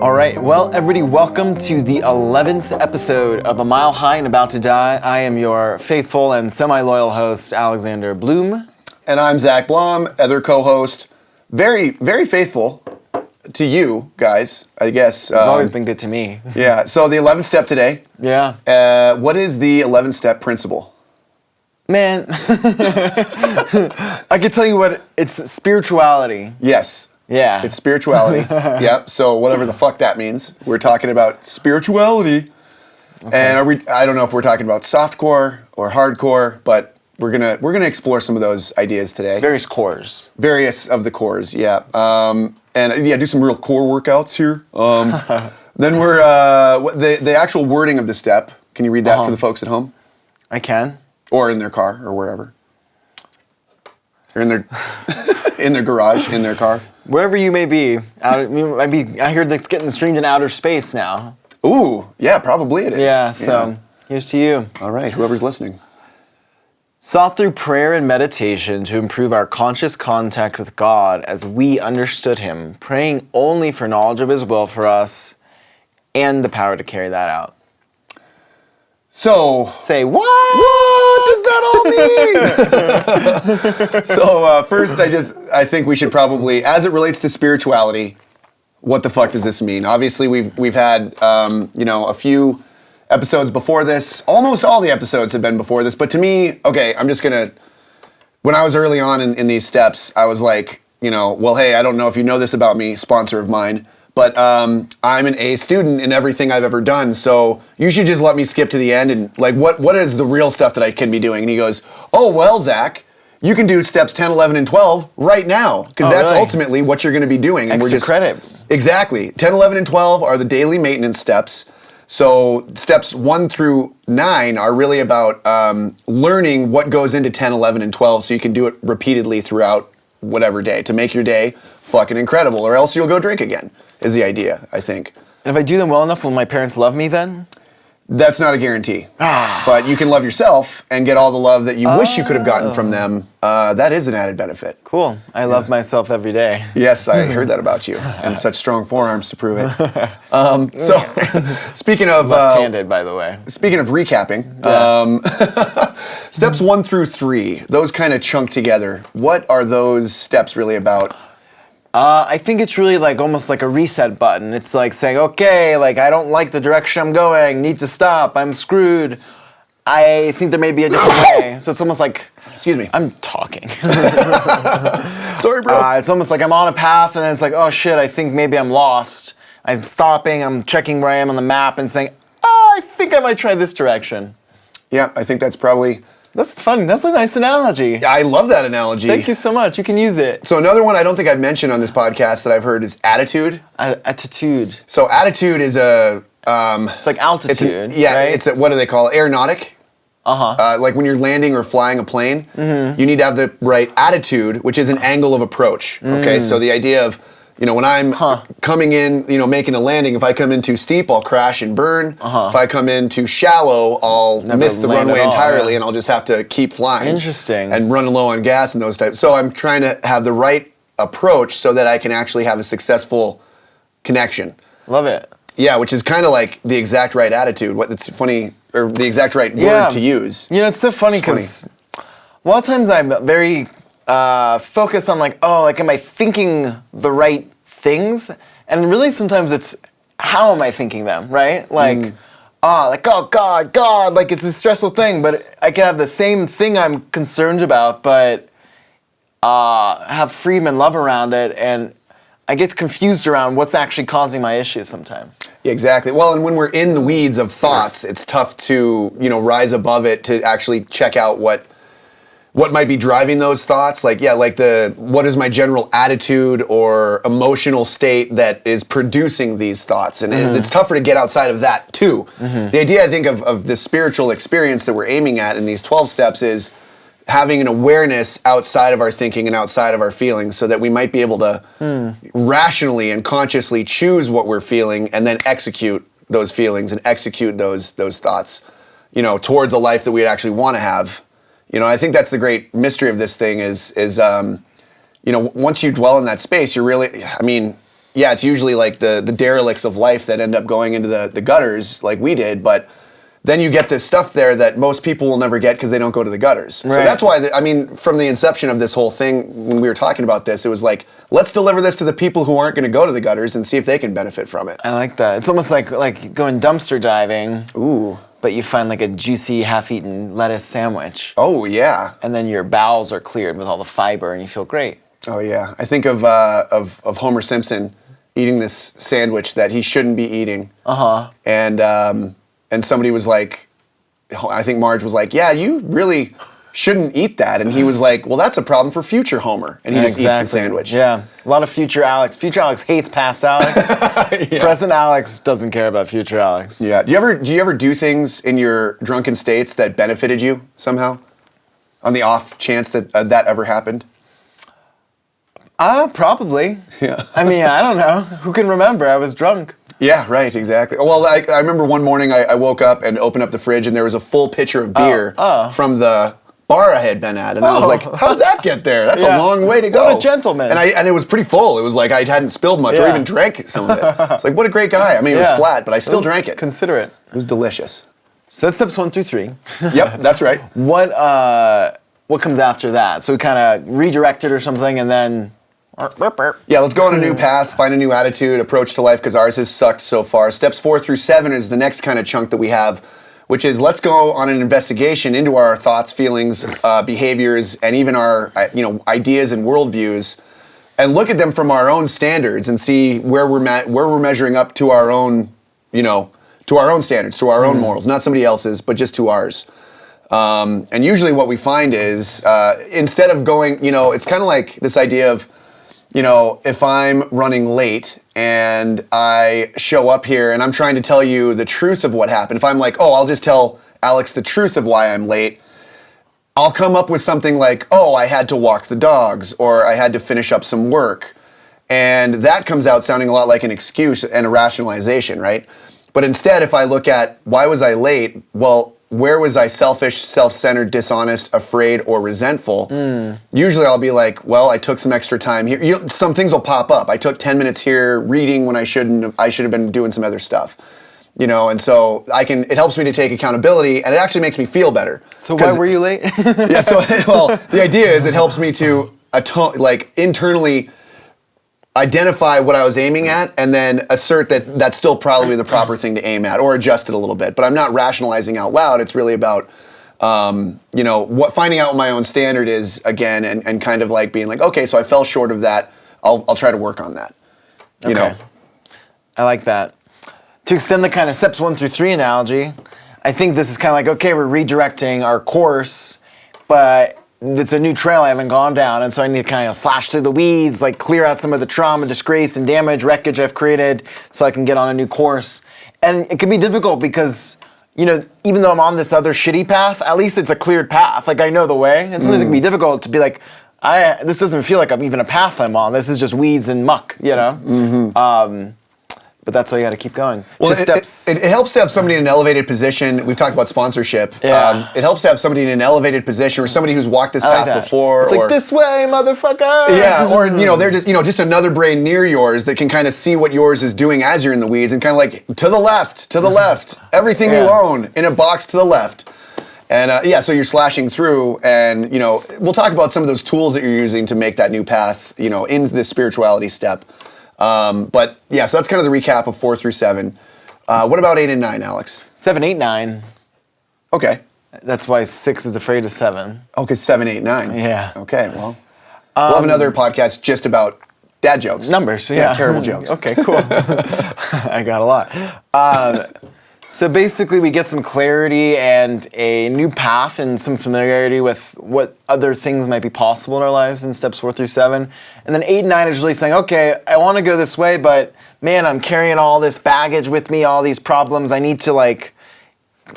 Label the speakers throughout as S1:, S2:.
S1: All right, well, everybody, welcome to the 11th episode of A Mile High and About to Die. I am your faithful and semi-loyal host, Alexander Blum.
S2: And I'm Zach Blum, other co-host. Very, very faithful to you guys, I guess.
S1: You've always been good to me.
S2: Yeah, so the 11th step today.
S1: Yeah.
S2: What is the 11th step principle?
S1: Man, I can tell you what, it's spirituality.
S2: Yes.
S1: Yeah.
S2: It's spirituality. Yep, so whatever the fuck that means. We're talking about spirituality. Okay. And I don't know if we're talking about softcore or hardcore, but we're gonna explore some of those ideas today.
S1: Various cores.
S2: Various of the cores, yeah. Do some real core workouts here. Then we're the actual wording of the step. Can you read that for the folks at home?
S1: I can.
S2: Or in their car, or wherever. Or in their in their garage, in their car.
S1: Wherever you may be. I heard it's getting streamed in outer space now.
S2: Ooh, yeah, probably it is.
S1: Yeah, so here's to you.
S2: All right, whoever's listening.
S1: Sought through prayer and meditation to improve our conscious contact with God as we understood Him, praying only for knowledge of His will for us and the power to carry that out.
S2: So...
S1: Say, what?
S2: What does that all mean? So first, I think we should probably, as it relates to spirituality, what the fuck does this mean? Obviously, we've had a few episodes before this. Almost all the episodes have been before this. But to me, okay, I'm just gonna. When I was early on in these steps, I was like, well, hey, I don't know if you know this about me, sponsor of mine. But I'm an A student in everything I've ever done, so you should just let me skip to the end and, like, what is the real stuff that I can be doing? And he goes, oh, well, Zach, you can do steps 10, 11, and 12 right now, because that's really ultimately what you're going to be doing. And
S1: Extra credit.
S2: Exactly. 10, 11, and 12 are the daily maintenance steps. So steps 1 through 9 are really about learning what goes into 10, 11, and 12 so you can do it repeatedly throughout whatever day to make your day fucking incredible, or else you'll go drink again. Is the idea, I think.
S1: And if I do them well enough, will my parents love me then?
S2: That's not a guarantee. But you can love yourself and get all the love that you wish you could have gotten from them. That is an added benefit.
S1: Cool. I love myself every day.
S2: Yes, I heard that about you. And such strong forearms to prove it. Speaking of...
S1: Left-handed, by the way.
S2: Speaking of recapping,
S1: yes.
S2: Steps 1 through 3, those kind of chunk together. What are those steps really about?
S1: I think it's really like almost like a reset button. It's like saying, okay, like I don't like the direction I'm going, need to stop, I'm screwed. I think there may be a different way. So it's almost like,
S2: excuse me,
S1: I'm talking.
S2: Sorry, bro.
S1: It's almost like I'm on a path and then it's like, oh shit, I think maybe I'm lost. I'm stopping, I'm checking where I am on the map and saying, I think I might try this direction.
S2: Yeah, I think that's probably...
S1: That's fun. That's a nice analogy.
S2: I love that analogy.
S1: Thank you so much. You can use it.
S2: So another one I don't think I've mentioned on this podcast that I've heard is attitude.
S1: Attitude.
S2: So attitude is a...
S1: it's like altitude,
S2: right?
S1: It's
S2: what do they call it? Aeronautic. Like when you're landing or flying a plane, you need to have the right attitude, which is an angle of approach. Okay, so the idea of, when I'm coming in, making a landing, if I come in too steep, I'll crash and burn. If I come in too shallow, I'll miss the runway entirely and I'll just have to keep flying.
S1: Interesting.
S2: And run low on gas and those types. So I'm trying to have the right approach so that I can actually have a successful connection.
S1: Love it.
S2: Yeah, which is kind of like the exact right attitude. It's funny, or the exact right word to use.
S1: It's so funny because a lot of times I'm very... focus on am I thinking the right things? And really sometimes it's how am I thinking them, right? Oh God, like it's a stressful thing, but I can have the same thing I'm concerned about, but have freedom and love around it, and I get confused around what's actually causing my issues sometimes.
S2: Yeah, exactly. Well, and when we're in the weeds of thoughts, it's tough to, rise above it to actually check out what might be driving those thoughts, what is my general attitude or emotional state that is producing these thoughts? And it's tougher to get outside of that too. The idea, I think, of this spiritual experience that we're aiming at in these 12 steps is having an awareness outside of our thinking and outside of our feelings so that we might be able to rationally and consciously choose what we're feeling and then execute those feelings and execute those thoughts, towards a life that we'd actually want to have. I think that's the great mystery of this thing is once you dwell in that space, you're really, yeah, it's usually like the derelicts of life that end up going into the gutters like we did, but then you get this stuff there that most people will never get because they don't go to the gutters. So that's why, from the inception of this whole thing, when we were talking about this, it was like, let's deliver this to the people who aren't going to go to the gutters and see if they can benefit from it.
S1: I like that. It's almost like going dumpster diving.
S2: Ooh.
S1: But you find like a juicy, half-eaten lettuce sandwich.
S2: Oh, yeah.
S1: And then your bowels are cleared with all the fiber and you feel great.
S2: Oh, yeah. I think of Homer Simpson eating this sandwich that he shouldn't be eating.
S1: Uh-huh.
S2: And somebody was like, I think Marge was like, yeah, you really shouldn't eat that. And he was like, well, that's a problem for future Homer. And he just eats the sandwich.
S1: Yeah, a lot of future Alex. Future Alex hates past Alex. Yeah. Present Alex doesn't care about future Alex.
S2: Yeah. Do you ever do things in your drunken states that benefited you somehow? On the off chance that that ever happened?
S1: Probably.
S2: Yeah.
S1: I mean, I don't know. Who can remember? I was drunk.
S2: Yeah, right, exactly. Well, I remember one morning I woke up and opened up the fridge and there was a full pitcher of beer from the bar I had been at. And I was like, how'd that get there? That's a long way to go.
S1: What a gentleman.
S2: And it was pretty full. It was like I hadn't spilled much or even drank some of it. It's like, what a great guy. I mean, it was flat, but I still drank it.
S1: Considerate.
S2: It was delicious.
S1: So that's steps 1 through 3.
S2: Yep, that's right.
S1: What comes after that? So we kind of redirect it or something and then...
S2: Yeah, let's go on a new path, find a new attitude, approach to life, because ours has sucked so far. Steps 4 through 7 is the next kind of chunk that we have, which is let's go on an investigation into our thoughts, feelings, behaviors, and even our ideas and worldviews, and look at them from our own standards and see where we're measuring up to our own, to our own standards, to our own morals, not somebody else's, but just to ours. And usually what we find is instead of going, it's kind of like this idea of, if I'm running late and I show up here and I'm trying to tell you the truth of what happened, if I'm like, I'll just tell Alex the truth of why I'm late, I'll come up with something like, I had to walk the dogs or I had to finish up some work. And that comes out sounding a lot like an excuse and a rationalization, right? But instead, if I look at why was I late, well, where was I selfish, self-centered, dishonest, afraid, or resentful? Usually I'll be like, well, I took some extra time here. Some things will pop up. I took 10 minutes here reading when I shouldn't. I should have been doing some other stuff. And so it helps me to take accountability, and it actually makes me feel better.
S1: So why were you late?
S2: Yeah, the idea is it helps me to internally identify what I was aiming at and then assert that that's still probably the proper thing to aim at or adjust it a little bit. But I'm not rationalizing out loud. It's really about, finding out what my own standard is again and kind of like being like, okay, so I fell short of that. I'll try to work on that.
S1: Okay. I like that. To extend the kind of steps 1 through 3 analogy, I think this is kind of like, okay, we're redirecting our course, but it's a new trail I haven't gone down, and so I need to kind of slash through the weeds, like clear out some of the trauma, disgrace, and damage, wreckage I've created so I can get on a new course. And it can be difficult because, even though I'm on this other shitty path, at least it's a cleared path. Like, I know the way. And sometimes it can be difficult to be like, this doesn't feel like I'm even a path I'm on. This is just weeds and muck, But that's why you got to keep going.
S2: Well, it helps to have somebody in an elevated position. We've talked about sponsorship.
S1: Yeah.
S2: It helps to have somebody in an elevated position or somebody who's walked this path before.
S1: It's like, this way, motherfucker.
S2: Yeah, or they're just another brain near yours that can kind of see what yours is doing as you're in the weeds and kind of like to the left, everything you own in a box to the left. And so you're slashing through, and we'll talk about some of those tools that you're using to make that new path, in this spirituality step. So that's kind of the recap of 4 through 7. What about 8 and 9, Alex?
S1: 7, 8, 9.
S2: Okay.
S1: That's why 6 is afraid of 7.
S2: Oh, because 7, 8, 9.
S1: Yeah.
S2: Okay, well, we'll have another podcast just about dad jokes.
S1: Numbers,
S2: yeah. Terrible jokes.
S1: Okay, cool. I got a lot. So basically we get some clarity and a new path and some familiarity with what other things might be possible in our lives in steps 4 through 7. And then 8 and 9 is really saying, okay, I want to go this way, but man, I'm carrying all this baggage with me, all these problems. I need to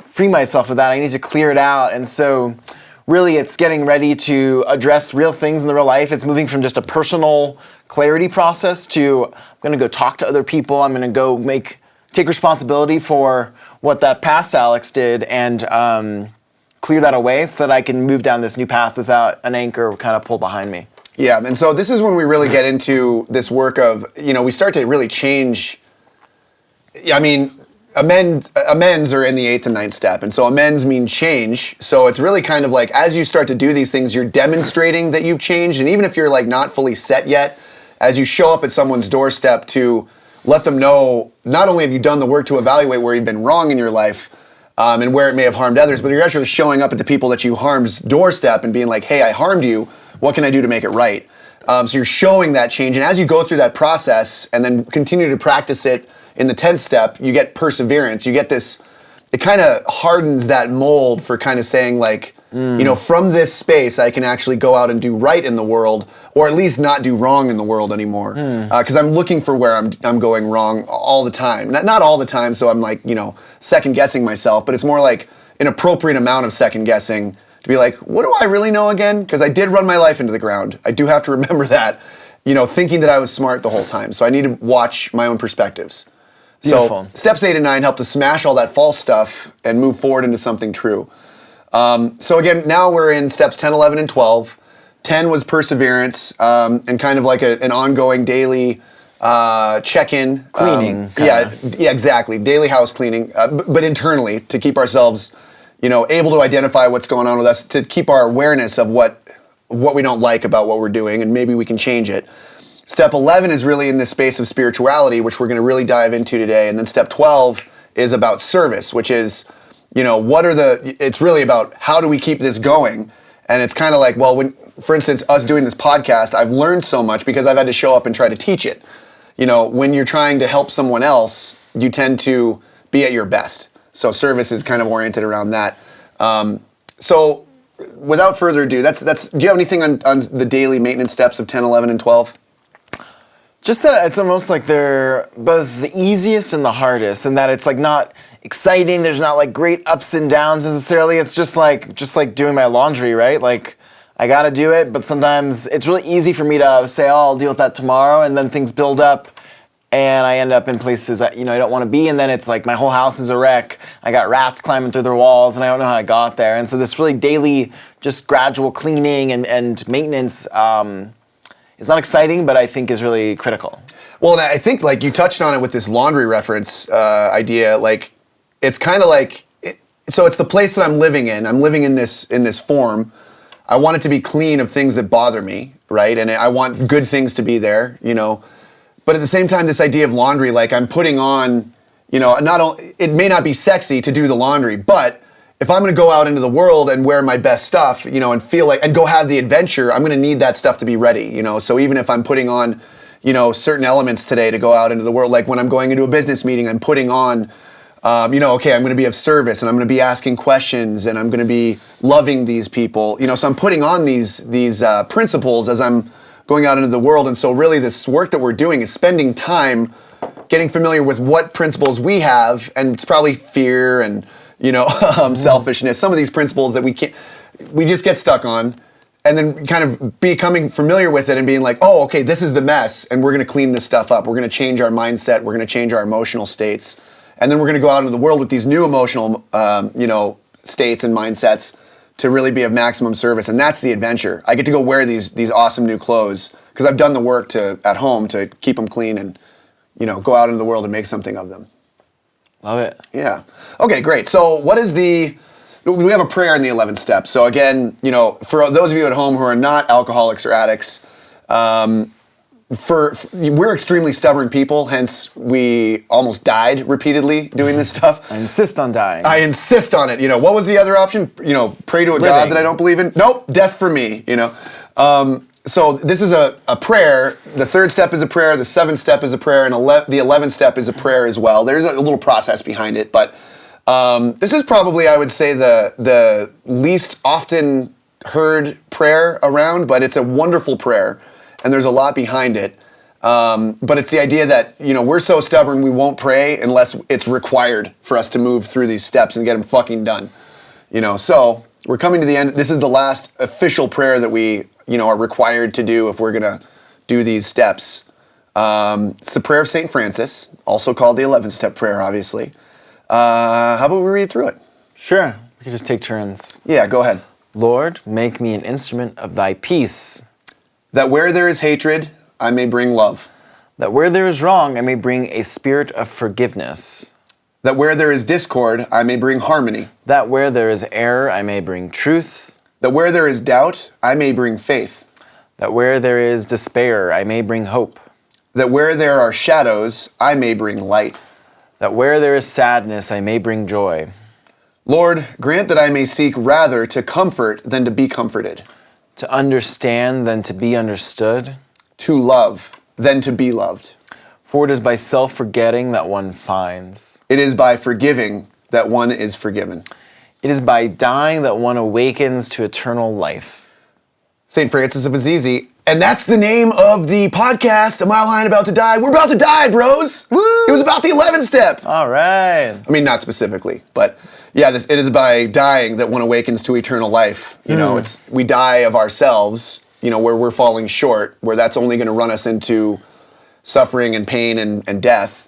S1: free myself of that. I need to clear it out. And so really it's getting ready to address real things in the real life. It's moving from just a personal clarity process to I'm going to go talk to other people. I'm going to go take responsibility for what that past Alex did and clear that away so that I can move down this new path without an anchor kind of pull behind me.
S2: Yeah, and so this is when we really get into this work of, we start to really change. I mean, amends are in the 8th and 9th step, and so amends mean change. So it's really kind of like as you start to do these things, you're demonstrating that you've changed, and even if you're like not fully set yet, as you show up at someone's doorstep to let them know, not only have you done the work to evaluate where you've been wrong in your life, and where it may have harmed others, but you're actually showing up at the people that you harmed's doorstep and being like, hey, I harmed you. What can I do to make it right? So you're showing that change. And as you go through that process and then continue to practice it in the 10th step, you get perseverance. You get this, it kind of hardens that mold for kind of saying like, from this space, I can actually go out and do right in the world, or at least not do wrong in the world anymore. Because I'm looking for where I'm going wrong all the time. Not all the time, so I'm like, second guessing myself, but it's more like an appropriate amount of second guessing to be like, what do I really know again? Because I did run my life into the ground. I do have to remember that, thinking that I was smart the whole time. So I need to watch my own perspectives.
S1: Beautiful.
S2: So steps 8 and 9 help to smash all that false stuff and move forward into something true. So again, now we're in steps 10, 11, and 12. 10 was perseverance, and kind of like an ongoing daily check-in.
S1: Cleaning.
S2: Yeah, exactly. Daily house cleaning, but internally to keep ourselves, able to identify what's going on with us, to keep our awareness of what we don't like about what we're doing, and maybe we can change it. Step 11 is really in this space of spirituality, which we're going to really dive into today. And then step 12 is about service, which is, it's really about how do we keep this going? And it's kind of like, well, for instance, us doing this podcast, I've learned so much because I've had to show up and try to teach it. When you're trying to help someone else, you tend to be at your best. So service is kind of oriented around that. So without further ado, do you have anything on the daily maintenance steps of 10, 11, and 12?
S1: Just that it's almost like they're both the easiest and the hardest, and that it's like not exciting. There's not like great ups and downs necessarily. It's just like doing my laundry, right? Like I got to do it, but sometimes it's really easy for me to say, "Oh, I'll deal with that tomorrow," and then things build up, and I end up in places that I don't want to be, and then it's like my whole house is a wreck. I got rats climbing through the walls, and I don't know how I got there. And so this really daily, just gradual cleaning and maintenance. It's not exciting, but I think is really critical.
S2: Well, and I think like you touched on it with this laundry reference idea. Like it's kind of like, so it's the place that I'm living in. I'm living in this form. I want it to be clean of things that bother me, right? And I want good things to be there, But at the same time, this idea of laundry, like I'm putting on, it may not be sexy to do the laundry, but if I'm going to go out into the world and wear my best stuff, and feel like, and go have the adventure, I'm going to need that stuff to be ready, So even if I'm putting on, certain elements today to go out into the world, like when I'm going into a business meeting, I'm putting on, okay, I'm going to be of service and I'm going to be asking questions and I'm going to be loving these people, so I'm putting on these principles as I'm going out into the world. And so really this work that we're doing is spending time getting familiar with what principles we have, and it's probably fear and selfishness, some of these principles that we just get stuck on, and then kind of becoming familiar with it and being like, oh, okay, this is the mess, and we're going to clean this stuff up. We're going to change our mindset. We're going to change our emotional states. And then we're going to go out into the world with these new emotional, states and mindsets to really be of maximum service. And that's the adventure. I get to go wear these awesome new clothes because I've done the work at home to keep them clean and, go out into the world and make something of them.
S1: Love it.
S2: Yeah. Okay, great. So we have a prayer in the 11th step. So again, for those of you at home who are not alcoholics or addicts, we're extremely stubborn people, hence we almost died repeatedly doing this stuff.
S1: I insist on dying.
S2: I insist on it. What was the other option? Pray to a God that I don't believe in? Nope, death for me, So this is a prayer. The 3rd step is a prayer, the 7th step is a prayer, and the 11th step is a prayer as well. There's a little process behind it, but this is probably, I would say, the least often heard prayer around, but it's a wonderful prayer, and there's a lot behind it. But it's the idea that, we're so stubborn we won't pray unless it's required for us to move through these steps and get them fucking done. So we're coming to the end. This is the last official prayer that we are required to do if we're going to do these steps. It's the prayer of St. Francis, also called the 11th step prayer, obviously. How about we read through it?
S1: Sure. We could just take turns.
S2: Yeah, go ahead.
S1: Lord, make me an instrument of thy peace.
S2: That where there is hatred, I may bring love.
S1: That where there is wrong, I may bring a spirit of forgiveness.
S2: That where there is discord, I may bring harmony.
S1: That where there is error, I may bring truth.
S2: That where there is doubt, I may bring faith.
S1: That where there is despair, I may bring hope.
S2: That where there are shadows, I may bring light.
S1: That where there is sadness, I may bring joy.
S2: Lord, grant that I may seek rather to comfort than to be comforted.
S1: To understand than to be understood.
S2: To love than to be loved.
S1: For it is by self-forgetting that one finds.
S2: It is by forgiving that one is forgiven.
S1: It is by dying that one awakens to eternal life.
S2: St. Francis of Assisi. And that's the name of the podcast, A Mile High and About to Die. We're about to die, bros.
S1: Woo!
S2: It was about the 11th step.
S1: All right.
S2: I mean, not specifically, but yeah, it is by dying that one awakens to eternal life. You know, we die of ourselves, where we're falling short, where that's only going to run us into suffering and pain and death.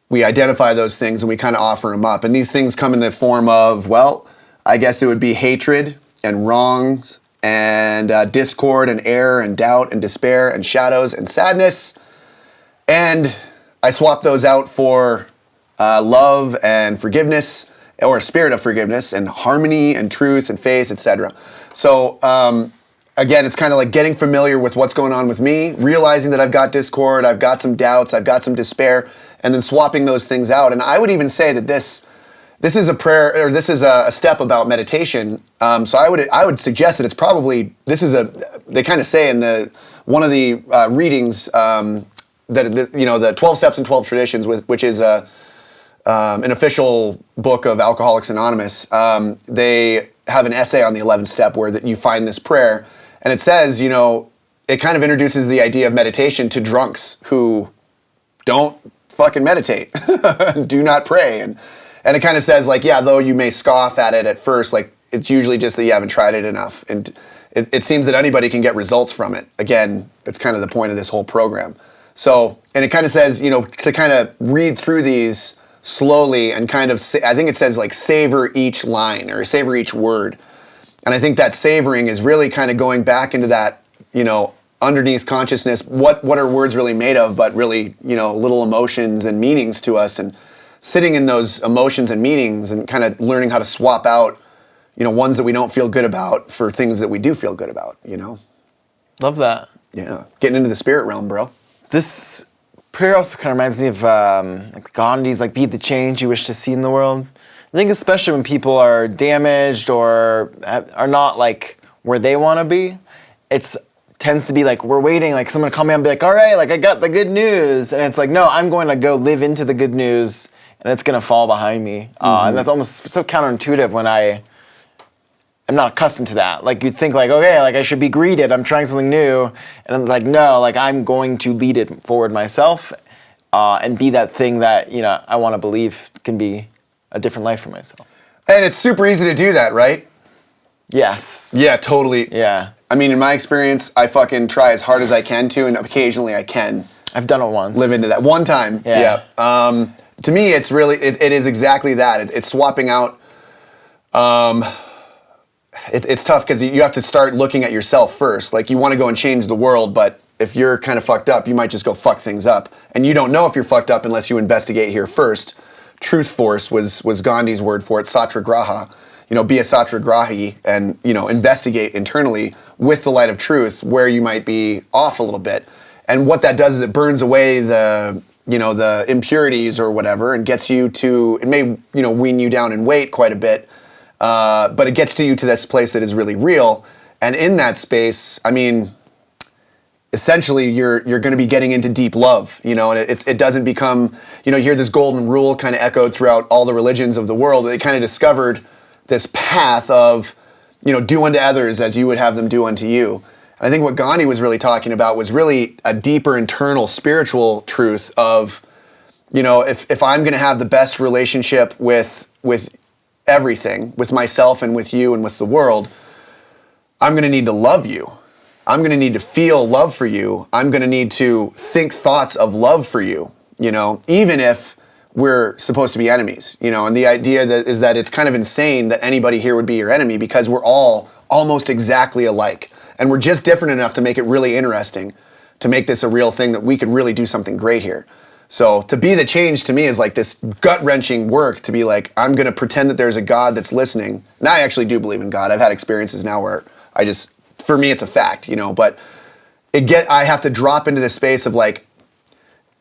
S2: We identify those things and we kind of offer them up. And these things come in the form of, well, I guess it would be hatred and wrongs and discord and error and doubt and despair and shadows and sadness. And I swap those out for love and forgiveness, or a spirit of forgiveness and harmony and truth and faith, etc. So again, it's kind of like getting familiar with what's going on with me, realizing that I've got discord, I've got some doubts, I've got some despair, and then swapping those things out. And I would even say that this is a prayer, or this is a step about meditation. So I would suggest that it's probably, they kind of say in one of the readings that the 12 Steps and 12 Traditions, which is an official book of Alcoholics Anonymous. They have an essay on the 11th step where you find this prayer, and it says, it kind of introduces the idea of meditation to drunks who don't fucking meditate, do not pray, and it kind of says, like, yeah, though you may scoff at it at first, like, it's usually just that you haven't tried it enough. And it seems that anybody can get results from it. Again, it's kind of the point of this whole program. So, and it kind of says, to kind of read through these slowly and kind of, I think it says, like, savor each line or savor each word. And I think that savoring is really kind of going back into that, underneath consciousness, what are words really made of, but really, little emotions and meanings to us, and sitting in those emotions and meanings and kind of learning how to swap out, ones that we don't feel good about for things that we do feel good about,
S1: Love that.
S2: Yeah. Getting into the spirit realm, bro.
S1: This prayer also kind of reminds me of like Gandhi's, like, be the change you wish to see in the world. I think especially when people are damaged or are not, like, where they want to be, it tends to be like, we're waiting, like, someone to come in and be like, all right, like, I got the good news. And it's like, no, I'm going to go live into the good news, and it's going to fall behind me. And that's almost so counterintuitive when I'm not accustomed to that. Like, you think, like, okay, like, I should be greeted, I'm trying something new. And I'm like, no, like, I'm going to lead it forward myself and be that thing that, I want to believe can be a different life for myself.
S2: And it's super easy to do that, right?
S1: Yes.
S2: Yeah, totally.
S1: Yeah.
S2: I mean, in my experience, I fucking try as hard as I can to, and occasionally I can.
S1: I've done it once.
S2: Live into that. One time.
S1: Yeah.
S2: To me, it's really, it is exactly that. It's swapping out. It's tough because you have to start looking at yourself first. Like, you want to go and change the world, but if you're kind of fucked up, you might just go fuck things up. And you don't know if you're fucked up unless you investigate here first. Truth force was Gandhi's word for it, satyagraha. Be a satyagrahi and, investigate internally with the light of truth where you might be off a little bit. And what that does is it burns away the impurities or whatever, and gets you to, it may, wean you down in weight quite a bit, but it gets you to this place that is really real. And in that space, I mean, essentially you're going to be getting into deep love, and it doesn't become, you hear this golden rule kind of echoed throughout all the religions of the world. They kind of discovered this path of, do unto others as you would have them do unto you. And I think what Gandhi was really talking about was really a deeper internal spiritual truth of, if I'm going to have the best relationship with everything, with myself and with you and with the world, I'm going to need to love you. I'm going to need to feel love for you. I'm going to need to think thoughts of love for you, even if we're supposed to be enemies, and the idea is that it's kind of insane that anybody here would be your enemy because we're all almost exactly alike. And we're just different enough to make it really interesting, to make this a real thing that we could really do something great here. So to be the change to me is like this gut-wrenching work to be like, I'm going to pretend that there's a God that's listening. And I actually do believe in God. I've had experiences now where for me, it's a fact, but I have to drop into this space of like,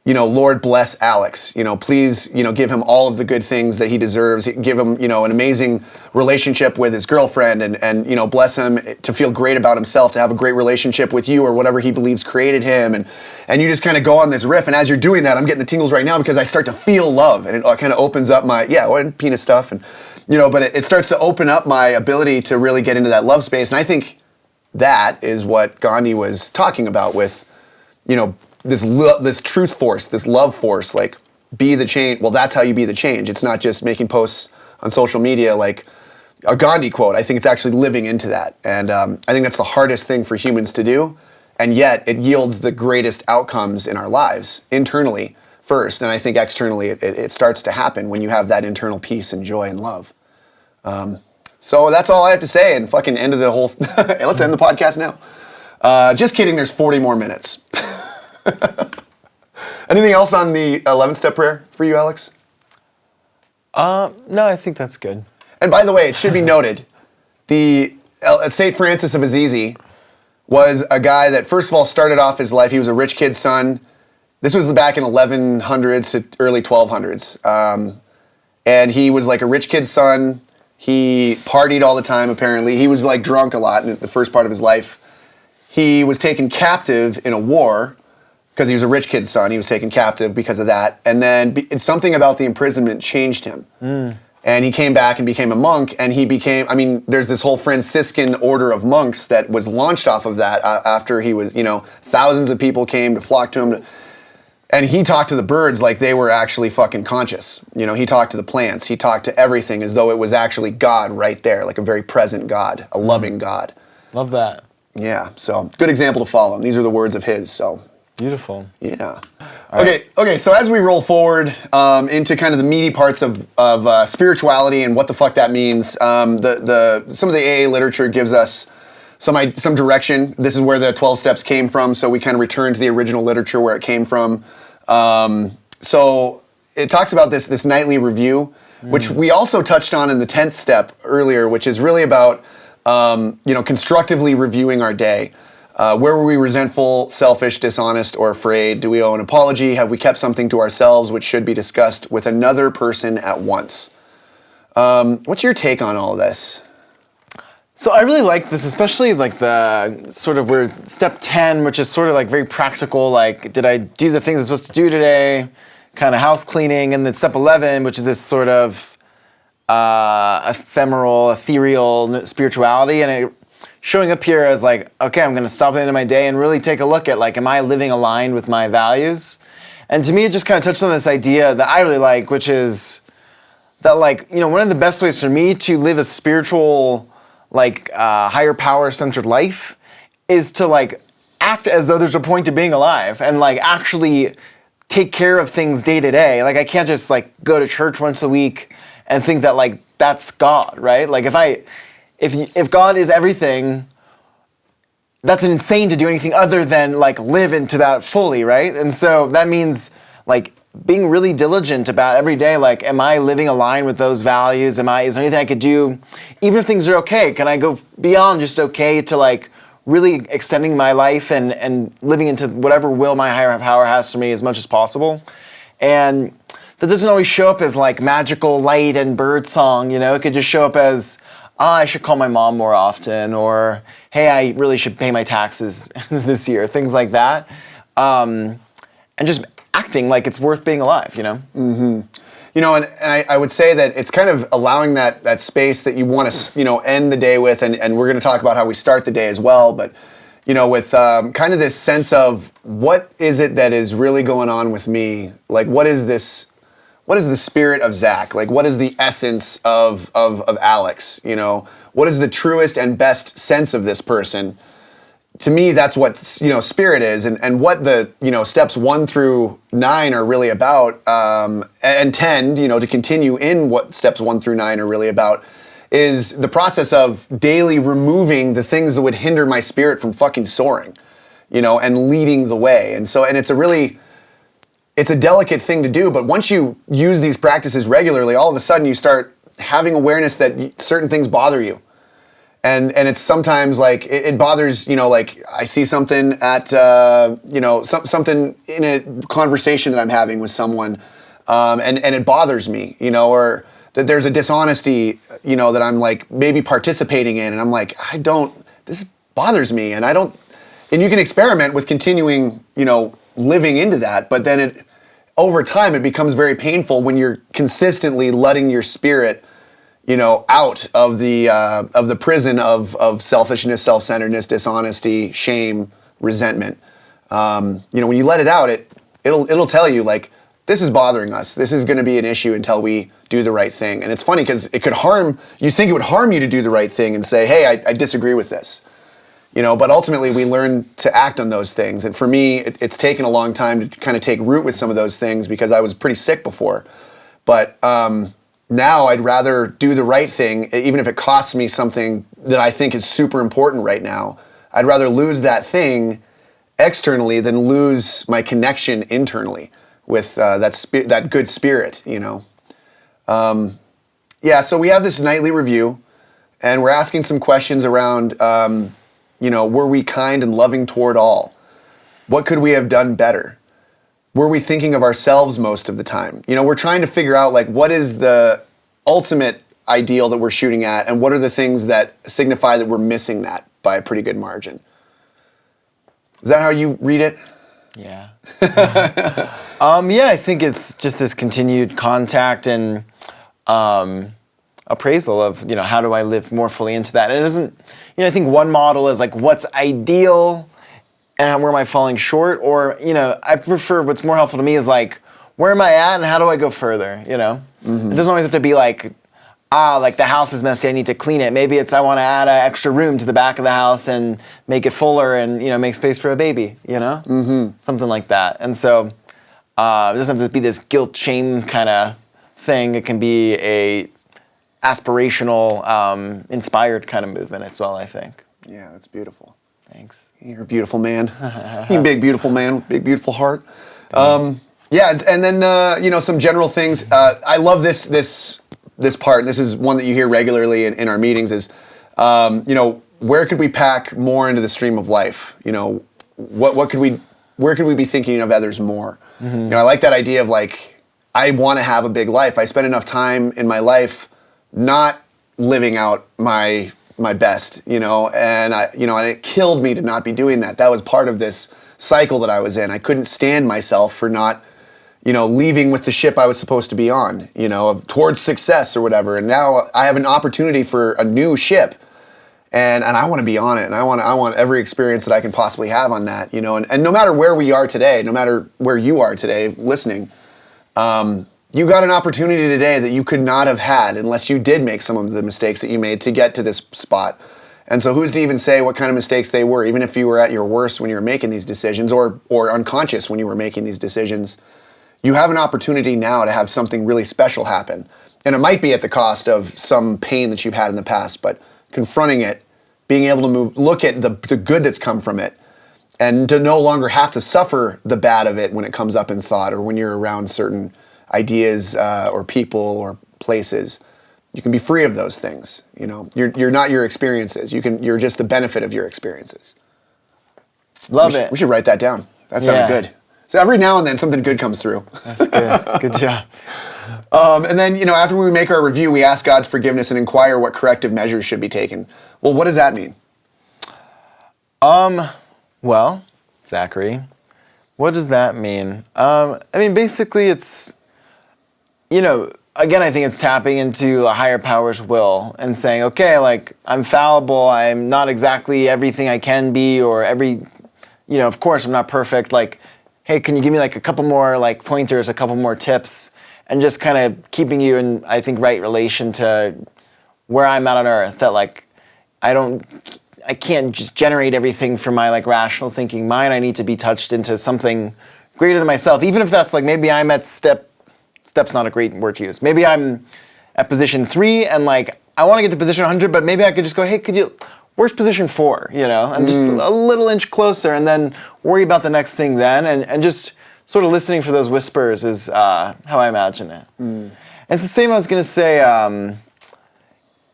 S2: Lord bless Alex, please, give him all of the good things that he deserves. Give him, an amazing relationship with his girlfriend and bless him to feel great about himself, to have a great relationship with you or whatever he believes created him. And you just kind of go on this riff. And as you're doing that, I'm getting the tingles right now because I start to feel love, and it kind of opens up and penis stuff. And, but it starts to open up my ability to really get into that love space. And I think that is what Gandhi was talking about with, this truth force, this love force, like be the change. Well, that's how you be the change. It's not just making posts on social media like a Gandhi quote. I think it's actually living into that. And I think that's the hardest thing for humans to do. And yet it yields the greatest outcomes in our lives, internally first. And I think externally it starts to happen when you have that internal peace and joy and love. So that's all I have to say, and fucking end of the whole, let's end the podcast now. Just kidding, there's 40 more minutes. Anything else on the 11-step prayer for you, Alex?
S1: No, I think that's good.
S2: And by the way, it should be noted, the St. Francis of Assisi was a guy that, first of all, started off his life, he was a rich kid's son. This was back in 1100s to early 1200s. And he was like a rich kid's son. He partied all the time, apparently. He was like drunk a lot in the first part of his life. He was taken captive in a war because he was a rich kid's son. He was taken captive because of that. And then something about the imprisonment changed him. And he came back and became a monk. And he became, there's this whole Franciscan order of monks that was launched off of that after he was, thousands of people came to flock to him. And he talked to the birds like they were actually fucking conscious. He talked to the plants. He talked to everything as though it was actually God right there, like a very present God, a loving God.
S1: Love that.
S2: Yeah, so good example to follow. And these are the words of his, so.
S1: Beautiful.
S2: Yeah. Okay, so as we roll forward into kind of the meaty parts of spirituality and what the fuck that means, some of the AA literature gives us some direction. This is where the 12 steps came from, so we kind of return to the original literature where it came from. So it talks about this nightly review, which we also touched on in the 10th step earlier, which is really about constructively reviewing our day. Where were we resentful, selfish, dishonest, or afraid? Do we owe an apology? Have we kept something to ourselves which should be discussed with another person at once? What's your take on all of this?
S1: So I really like this, especially like the sort of where step 10, which is sort of like very practical, like did I do the things I'm supposed to do today, kind of house cleaning, and then step 11, which is this sort of ephemeral, ethereal spirituality, and it showing up here as like, okay, I'm going to stop at the end of my day and really take a look at like, am I living aligned with my values? And to me, it just kind of touched on this idea that I really like, which is that like, one of the best ways for me to live a spiritual, like higher power centered life is to like act as though there's a point to being alive and like actually take care of things day to day. Like I can't just like go to church once a week and think that like that's God, right? Like if God is everything, that's insane to do anything other than like live into that fully, right? And so that means like being really diligent about every day, like, am I living aligned with those values? Is there anything I could do? Even if things are okay, can I go beyond just okay to like really extending my life and living into whatever will my higher power has for me as much as possible? And that doesn't always show up as like magical light and bird song, it could just show up as, I should call my mom more often, or hey, I really should pay my taxes this year, things like that. And just acting like it's worth being alive,
S2: Mm-hmm. And I would say that it's kind of allowing that space that you want to, end the day with, and we're going to talk about how we start the day as well, but, with kind of this sense of what is it that is really going on with me? Like, what is the spirit of Zach? Like, what is the essence of Alex? What is the truest and best sense of this person? To me, that's what, spirit is, and what the, steps 1 through 9 are really about, and 10, to continue in what steps 1 through 9 are really about, is the process of daily removing the things that would hinder my spirit from fucking soaring, and leading the way. And it's a delicate thing to do, but once you use these practices regularly, all of a sudden you start having awareness that certain things bother you. And it's sometimes like it bothers, like I see something at, something in a conversation that I'm having with someone, and it bothers me, or that there's a dishonesty, that I'm like maybe participating in, and I'm like, this bothers me, and you can experiment with continuing, living into that, but then over time it becomes very painful when you're consistently letting your spirit out of the prison of selfishness, self-centeredness, dishonesty, shame, resentment. When you let it out, it'll tell you like, this is bothering us. This is going to be an issue until we do the right thing. And it's funny because you think it would harm you to do the right thing and say, hey, I disagree with this. But ultimately we learn to act on those things. And for me, it's taken a long time to kind of take root with some of those things because I was pretty sick before. But now I'd rather do the right thing, even if it costs me something that I think is super important right now. I'd rather lose that thing externally than lose my connection internally with that good spirit, So we have this nightly review, and we're asking some questions around, were we kind and loving toward all? What could we have done better? Were we thinking of ourselves most of the time? We're trying to figure out like what is the ultimate ideal that we're shooting at, and what are the things that signify that we're missing that by a pretty good margin. Is that how you read it?
S1: Yeah. I think it's just this continued contact and appraisal of, how do I live more fully into that? And it doesn't, I think one model is like what's ideal and where am I falling short? Or, I prefer what's more helpful to me is like, where am I at and how do I go further, Mm-hmm. It doesn't always have to be like, like the house is messy, I need to clean it. Maybe it's I want to add an extra room to the back of the house and make it fuller and, make space for a baby,
S2: Mm-hmm.
S1: Something like that. And so it doesn't have to be this guilt, shame kind of thing. It can be a aspirational, inspired kind of movement as well, I think.
S2: Yeah, that's beautiful.
S1: Thanks.
S2: You're a beautiful man. You're a big, beautiful man with a big, beautiful heart. And then, some general things. I love this part, and this is one that you hear regularly in our meetings is, where could we pack more into the stream of life? Where could we be thinking of others more? Mm-hmm. I like that idea of like, I want to have a big life. I spend enough time in my life not living out my best, and and it killed me to not be doing that. That was part of this cycle that I was in. I couldn't stand myself for not, leaving with the ship I was supposed to be on, towards success or whatever. And now I have an opportunity for a new ship, and I want to be on it, and I want every experience that I can possibly have on that, and no matter where we are today, no matter where you are today listening, you got an opportunity today that you could not have had unless you did make some of the mistakes that you made to get to this spot. And so who's to even say what kind of mistakes they were, even if you were at your worst when you were making these decisions or unconscious when you were making these decisions. You have an opportunity now to have something really special happen. And it might be at the cost of some pain that you've had in the past, but confronting it, being able to look at the good that's come from it, and to no longer have to suffer the bad of it when it comes up in thought or when you're around certain ideas or people or places. You can be free of those things. You're not your experiences. You're just the benefit of your experiences.
S1: Love it.
S2: We should write that down. That sounded good. So every now and then something good comes through.
S1: That's good. Good job.
S2: And then, after we make our review, we ask God's forgiveness and inquire what corrective measures should be taken. Well, what does that mean?
S1: Well, Zachary, what does that mean? Basically it's, again, I think it's tapping into a higher power's will and saying, okay, like, I'm fallible, I'm not exactly everything I can be, or of course I'm not perfect, like, hey, can you give me like a couple more like pointers, a couple more tips, and just kind of keeping you in, I think, right relation to where I'm at on earth, that like, I can't just generate everything from my like rational thinking mind. I need to be touched into something greater than myself, even if that's like, maybe I'm at step's not a great word to use. Maybe I'm at position 3 and like I want to get to position 100, but maybe I could just go, hey, where's position 4, and just a little inch closer, and then worry about the next thing then, and just sort of listening for those whispers is how I imagine it. And it's the same I was going to say,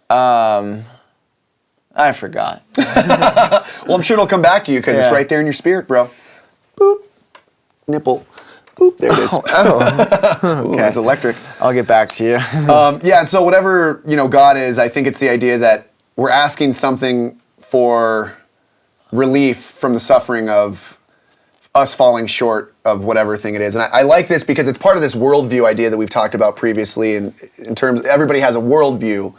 S1: I forgot.
S2: Well, I'm sure it'll come back to you because it's right there in your spirit, bro. Boop. Nipple. Boop. There it is. Ooh,
S1: Okay.
S2: it's electric.
S1: I'll get back to you.
S2: And so whatever, God is, I think it's the idea that we're asking something for relief from the suffering of us falling short of whatever thing it is. And I like this because it's part of this worldview idea that we've talked about previously, and in terms, everybody has a worldview.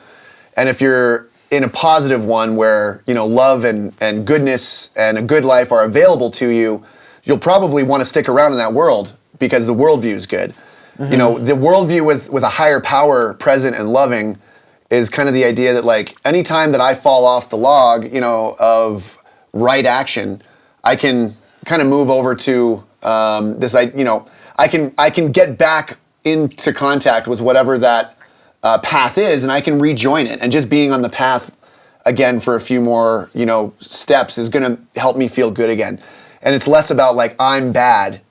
S2: And if you're in a positive one where, love and goodness and a good life are available to you, you'll probably want to stick around in that world because the worldview is good. The worldview with a higher power present and loving is kind of the idea that, like, anytime that I fall off the log, of right action, I can kind of move over to this, I can get back into contact with whatever that path is, and I can rejoin it. And just being on the path again for a few more, steps is going to help me feel good again. And it's less about like I'm bad.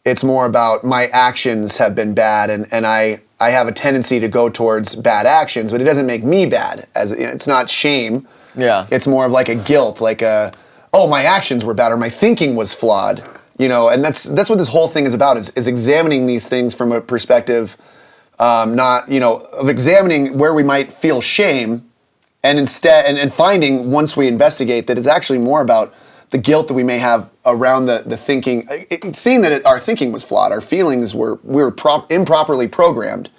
S2: It's more about my actions have been bad, and I have a tendency to go towards bad actions, but it doesn't make me bad. It's not shame.
S1: Yeah.
S2: It's more of like a guilt, like my actions were bad or my thinking was flawed. And that's what this whole thing is about, is examining these things from a perspective of examining where we might feel shame, and instead, and finding once we investigate that it's actually more about the guilt that we may have around the thinking, seeing that our thinking was flawed, our feelings we were improperly programmed,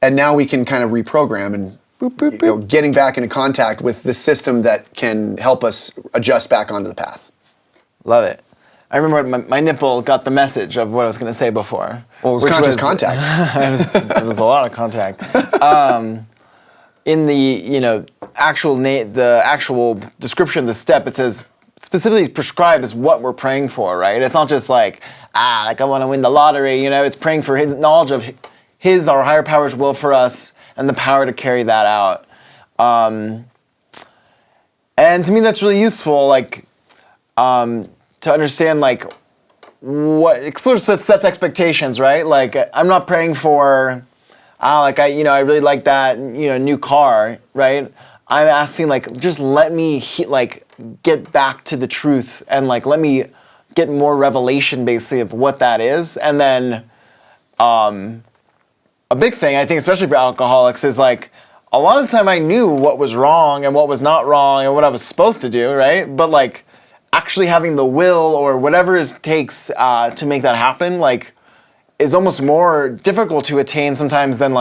S2: and now we can kind of reprogram and getting back into contact with the system that can help us adjust back onto the path.
S1: Love it. I remember my nipple got the message of what I was going to say before.
S2: Well, it was conscious contact.
S1: It was a lot of contact. In the actual description of the step, it says specifically prescribed as what we're praying for, right? It's not just like I want to win the lottery. It's praying for His knowledge of His, our higher power's will for us, and the power to carry that out. And to me, that's really useful. To understand, what it sort of sets expectations, right? I'm not praying for, I really like that, new car, right? I'm asking, just let me, get back to the truth and, let me get more revelation, basically, of what that is. And then, a big thing, I think, especially for alcoholics, is, a lot of the time I knew what was wrong and what was not wrong and what I was supposed to do, right? But, actually having the will or whatever it takes to make that happen, is almost more difficult to attain sometimes than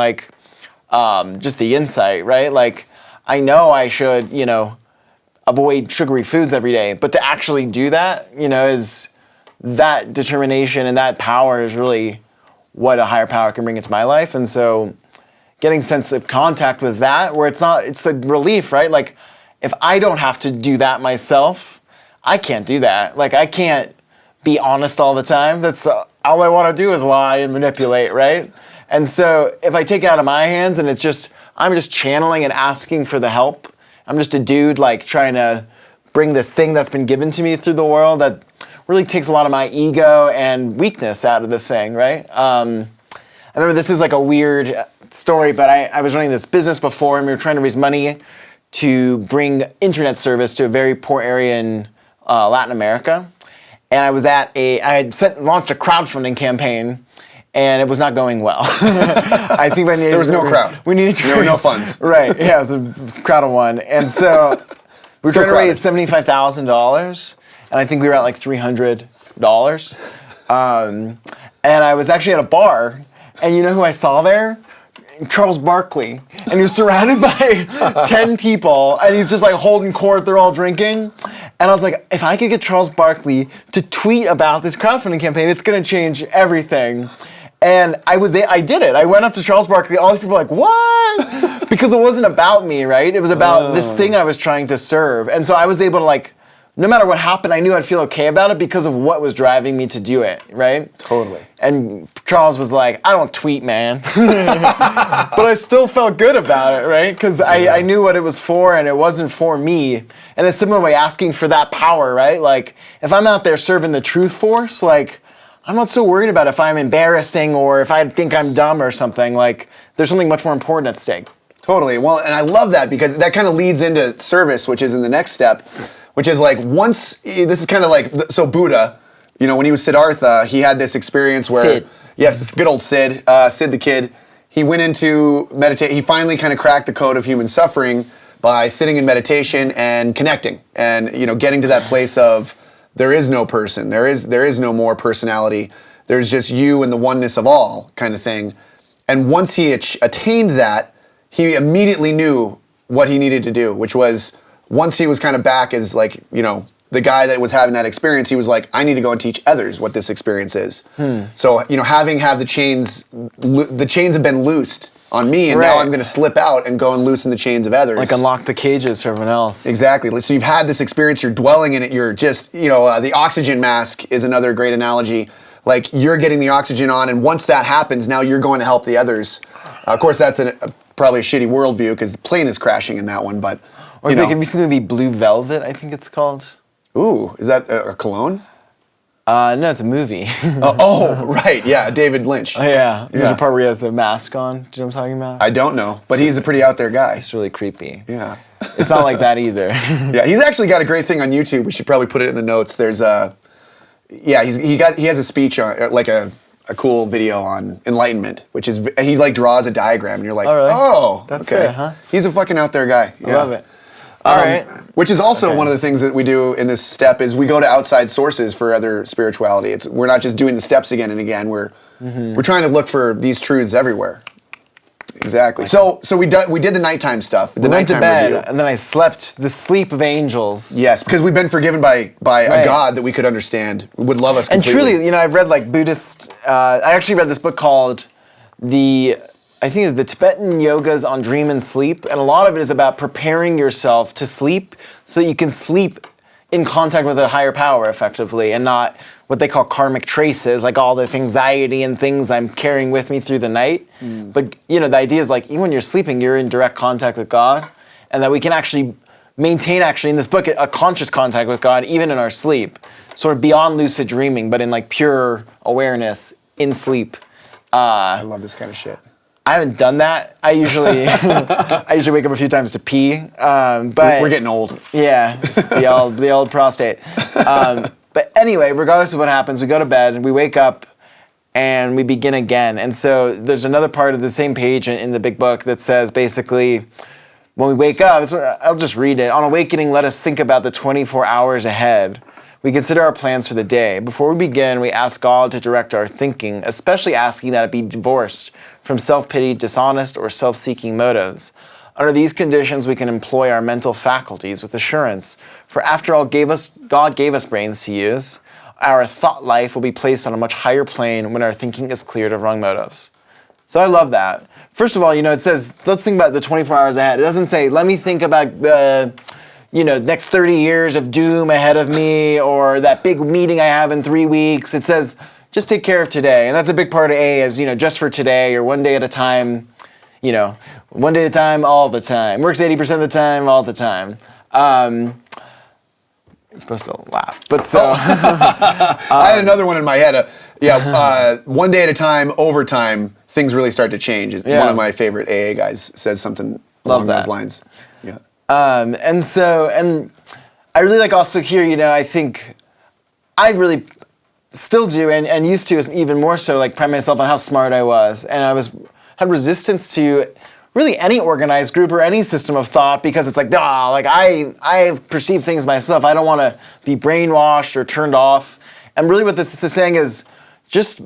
S1: just the insight, right? I know I should, avoid sugary foods every day, but to actually do that, is that determination and that power is really what a higher power can bring into my life. And so getting sense of contact with that, where it's a relief, right? If I don't have to do that myself, I can't do that. I can't be honest all the time. That's all I want to do is lie and manipulate, right? And so if I take it out of my hands and I'm just channeling and asking for the help. I'm just a dude trying to bring this thing that's been given to me through the world that really takes a lot of my ego and weakness out of the thing, right? I remember this is a weird story, but I was running this business before, and we were trying to raise money to bring internet service to a very poor area in Latin America. And I was I had launched a crowdfunding campaign, and it was not going well. I think there
S2: was no crowd.
S1: We needed to
S2: There were no funds.
S1: Right, yeah, it was a crowd of one. And so we were trying to raise $75,000, and I think we were at $300. And I was actually at a bar, and you know who I saw there? Charles Barkley. And he was surrounded by 10 people, and he's just holding court, they're all drinking. And I was like, if I could get Charles Barkley to tweet about this crowdfunding campaign, it's gonna change everything. And I did it. I went up to Charles Barkley, all these people were like, what? Because it wasn't about me, right? It was about this thing I was trying to serve. And so I was able to no matter what happened, I knew I'd feel okay about it because of what was driving me to do it, right?
S2: Totally.
S1: And Charles was like, I don't tweet, man. But I still felt good about it, right? Because I knew what it was for, and it wasn't for me. And a similar way, asking for that power, right? Like, if I'm out there serving the truth force, like, I'm not so worried about if I'm embarrassing or if I think I'm dumb or something. Like, there's something much more important at stake.
S2: Totally. Well, and I love that because that kind of leads into service, which is in the next step, which is like this is kind of like, so Buddha, you know, when he was Siddhartha, he had this experience where,
S1: Sid.
S2: Yes, good old Sid, Sid the Kid, he went into meditate, he finally kind of cracked the code of human suffering by sitting in meditation and connecting and, you know, getting to that place of there is no person, there is no more personality, there's just you and the oneness of all kind of thing. And once he attained that, he immediately knew what he needed to do, which was once he was kind of back as like, you know, the guy that was having that experience, he was like, I need to go and teach others what this experience is. So, you know, have the chains have been loosed on me, and now I'm going to slip out and go and loosen the chains of others.
S1: Like unlock the cages for everyone else.
S2: Exactly. So you've had this experience, you're dwelling in it, you're just, you know, the oxygen mask is another great analogy. Like you're getting the oxygen on, and once that happens, now you're going to help the others. Of course, that's probably a shitty worldview because the plane is crashing in that one, but,
S1: Or have you seen the movie Blue Velvet, I think it's called?
S2: Ooh, is that a cologne?
S1: No, it's a movie.
S2: Oh, right, yeah, David Lynch.
S1: Oh, yeah. There's a part where he has the mask on. Do you know what I'm talking about?
S2: I don't know, but he's a pretty out there guy.
S1: It's really creepy.
S2: Yeah.
S1: It's not like that either.
S2: Yeah, he's actually got a great thing on YouTube. We should probably put it in the notes. There's he has a speech on like a cool video on enlightenment, which is he like draws a diagram, and you're like, oh,
S1: That's
S2: okay.
S1: it, huh?
S2: He's a fucking out there guy.
S1: I love it. All right.
S2: Which is also one of the things that we do in this step is we go to outside sources for other spirituality. We're not just doing the steps again and again. We're trying to look for these truths everywhere. Exactly. So we did the nighttime stuff. The
S1: Went to
S2: nighttime
S1: bed,
S2: review.
S1: and then I slept the sleep of angels.
S2: Yes, because we've been forgiven by a God that we could understand, would love us
S1: And
S2: completely.
S1: truly, you know, I've read like Buddhist. I actually read this book called I think it's the Tibetan Yogas on Dream and Sleep, and a lot of it is about preparing yourself to sleep so that you can sleep in contact with a higher power effectively, and not what they call karmic traces, like all this anxiety and things I'm carrying with me through the night. But you know, the idea is like even when you're sleeping, you're in direct contact with God, and that we can actually maintain in this book a conscious contact with God even in our sleep, sort of beyond lucid dreaming, but in like pure awareness in sleep.
S2: I love this kind of shit.
S1: I haven't done that. I usually wake up a few times to pee, but
S2: We're getting old.
S1: yeah, it's the old prostate. But anyway, regardless of what happens, we go to bed and we wake up and we begin again. And so there's another part of the same page in the big book that says basically, when we wake up, I'll just read it. On awakening, let us think about the 24 hours ahead. We consider our plans for the day. Before we begin, we ask God to direct our thinking, especially asking that it be divorced from self-pity, dishonest, or self-seeking motives. Under these conditions, we can employ our mental faculties with assurance. For after all, God gave us brains to use. Our thought life will be placed on a much higher plane when our thinking is cleared of wrong motives. So I love that. First of all, you know, it says, let's think about the 24 hours ahead. It doesn't say, let me think about the next 30 years of doom ahead of me, or that big meeting I have in 3 weeks. It says, just take care of today. And that's a big part of A is, just for today, or one day at a time, one day at a time, all the time. Works 80% of the time, all the time. You're supposed to laugh, but so.
S2: I had another one in my head. One day at a time, over time, things really start to change. One of my favorite AA guys says something along those lines. Yeah.
S1: And I really like also here, I think I really still do and used to even more so like pride myself on how smart I was. And I had resistance to really any organized group or any system of thought because it's like, I perceive things myself. I don't want to be brainwashed or turned off. And really what this is saying is just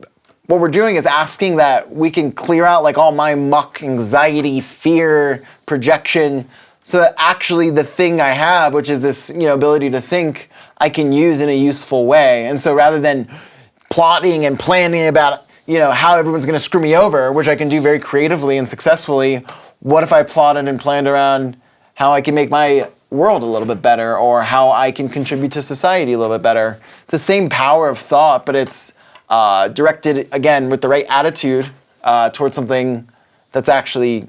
S1: what we're doing is asking that we can clear out like all my muck, anxiety, fear, projection, so that actually the thing I have, which is this, ability to think, I can use in a useful way. And so rather than plotting and planning about, how everyone's going to screw me over, which I can do very creatively and successfully, what if I plotted and planned around how I can make my world a little bit better, or how I can contribute to society a little bit better. It's the same power of thought, but it's directed, again, with the right attitude towards something that's actually,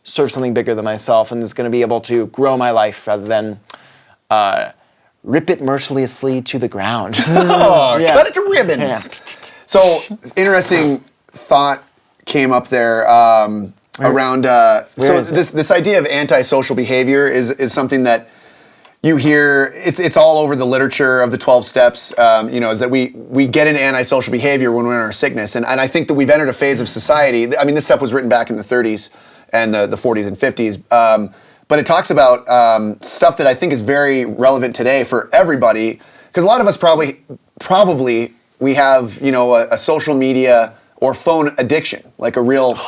S1: serves something bigger than myself and is going to be able to grow my life rather than rip it mercilessly to the ground.
S2: Cut it to ribbons.
S1: Yeah.
S2: So, interesting thought came up there around. So this idea of antisocial behavior is something that you hear. It's all over the literature of the 12 steps. Is that we get into antisocial behavior when we're in our sickness, and I think that we've entered a phase of society. I mean, this stuff was written back in the 30s and the 40s and 50s. But it talks about stuff that I think is very relevant today for everybody, because a lot of us probably we have a social media or phone addiction, like a real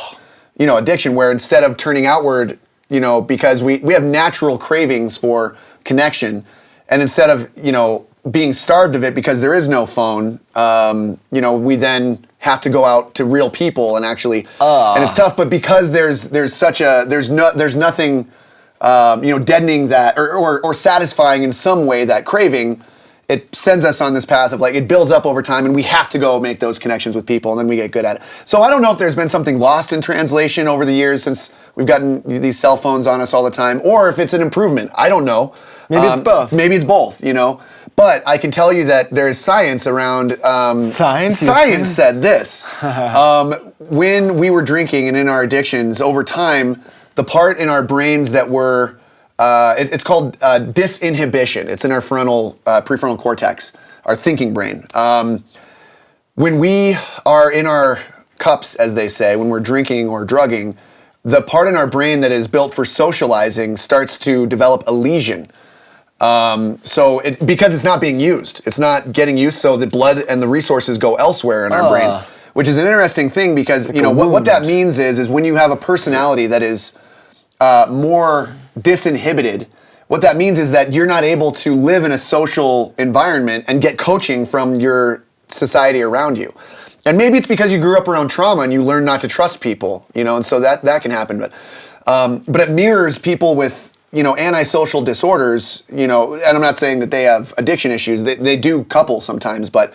S2: addiction, where instead of turning outward, because we have natural cravings for connection, and instead of being starved of it because there is no phone, we then have to go out to real people and actually, and it's tough. But because there's nothing. Deadening that or satisfying in some way that craving, it sends us on this path of it builds up over time, and we have to go make those connections with people, and then we get good at it. So I don't know if there's been something lost in translation over the years since we've gotten these cell phones on us all the time, or if it's an improvement. I don't know.
S1: Maybe it's both.
S2: Maybe it's both, But I can tell you that there's science around.
S1: Science
S2: said this. When we were drinking and in our addictions, over time, the part in our brains that were, it's called disinhibition. It's in our prefrontal cortex, our thinking brain. When we are in our cups, as they say, when we're drinking or drugging, the part in our brain that is built for socializing starts to develop a lesion. Because it's not being used. It's not getting used, so the blood and the resources go elsewhere in our brain, which is an interesting thing because, what that means is when you have a personality that is more disinhibited, what that means is that you're not able to live in a social environment and get coaching from your society around you. And maybe it's because you grew up around trauma and you learned not to trust people, and so that can happen. But it mirrors people with, antisocial disorders, and I'm not saying that they have addiction issues. They do couple sometimes, but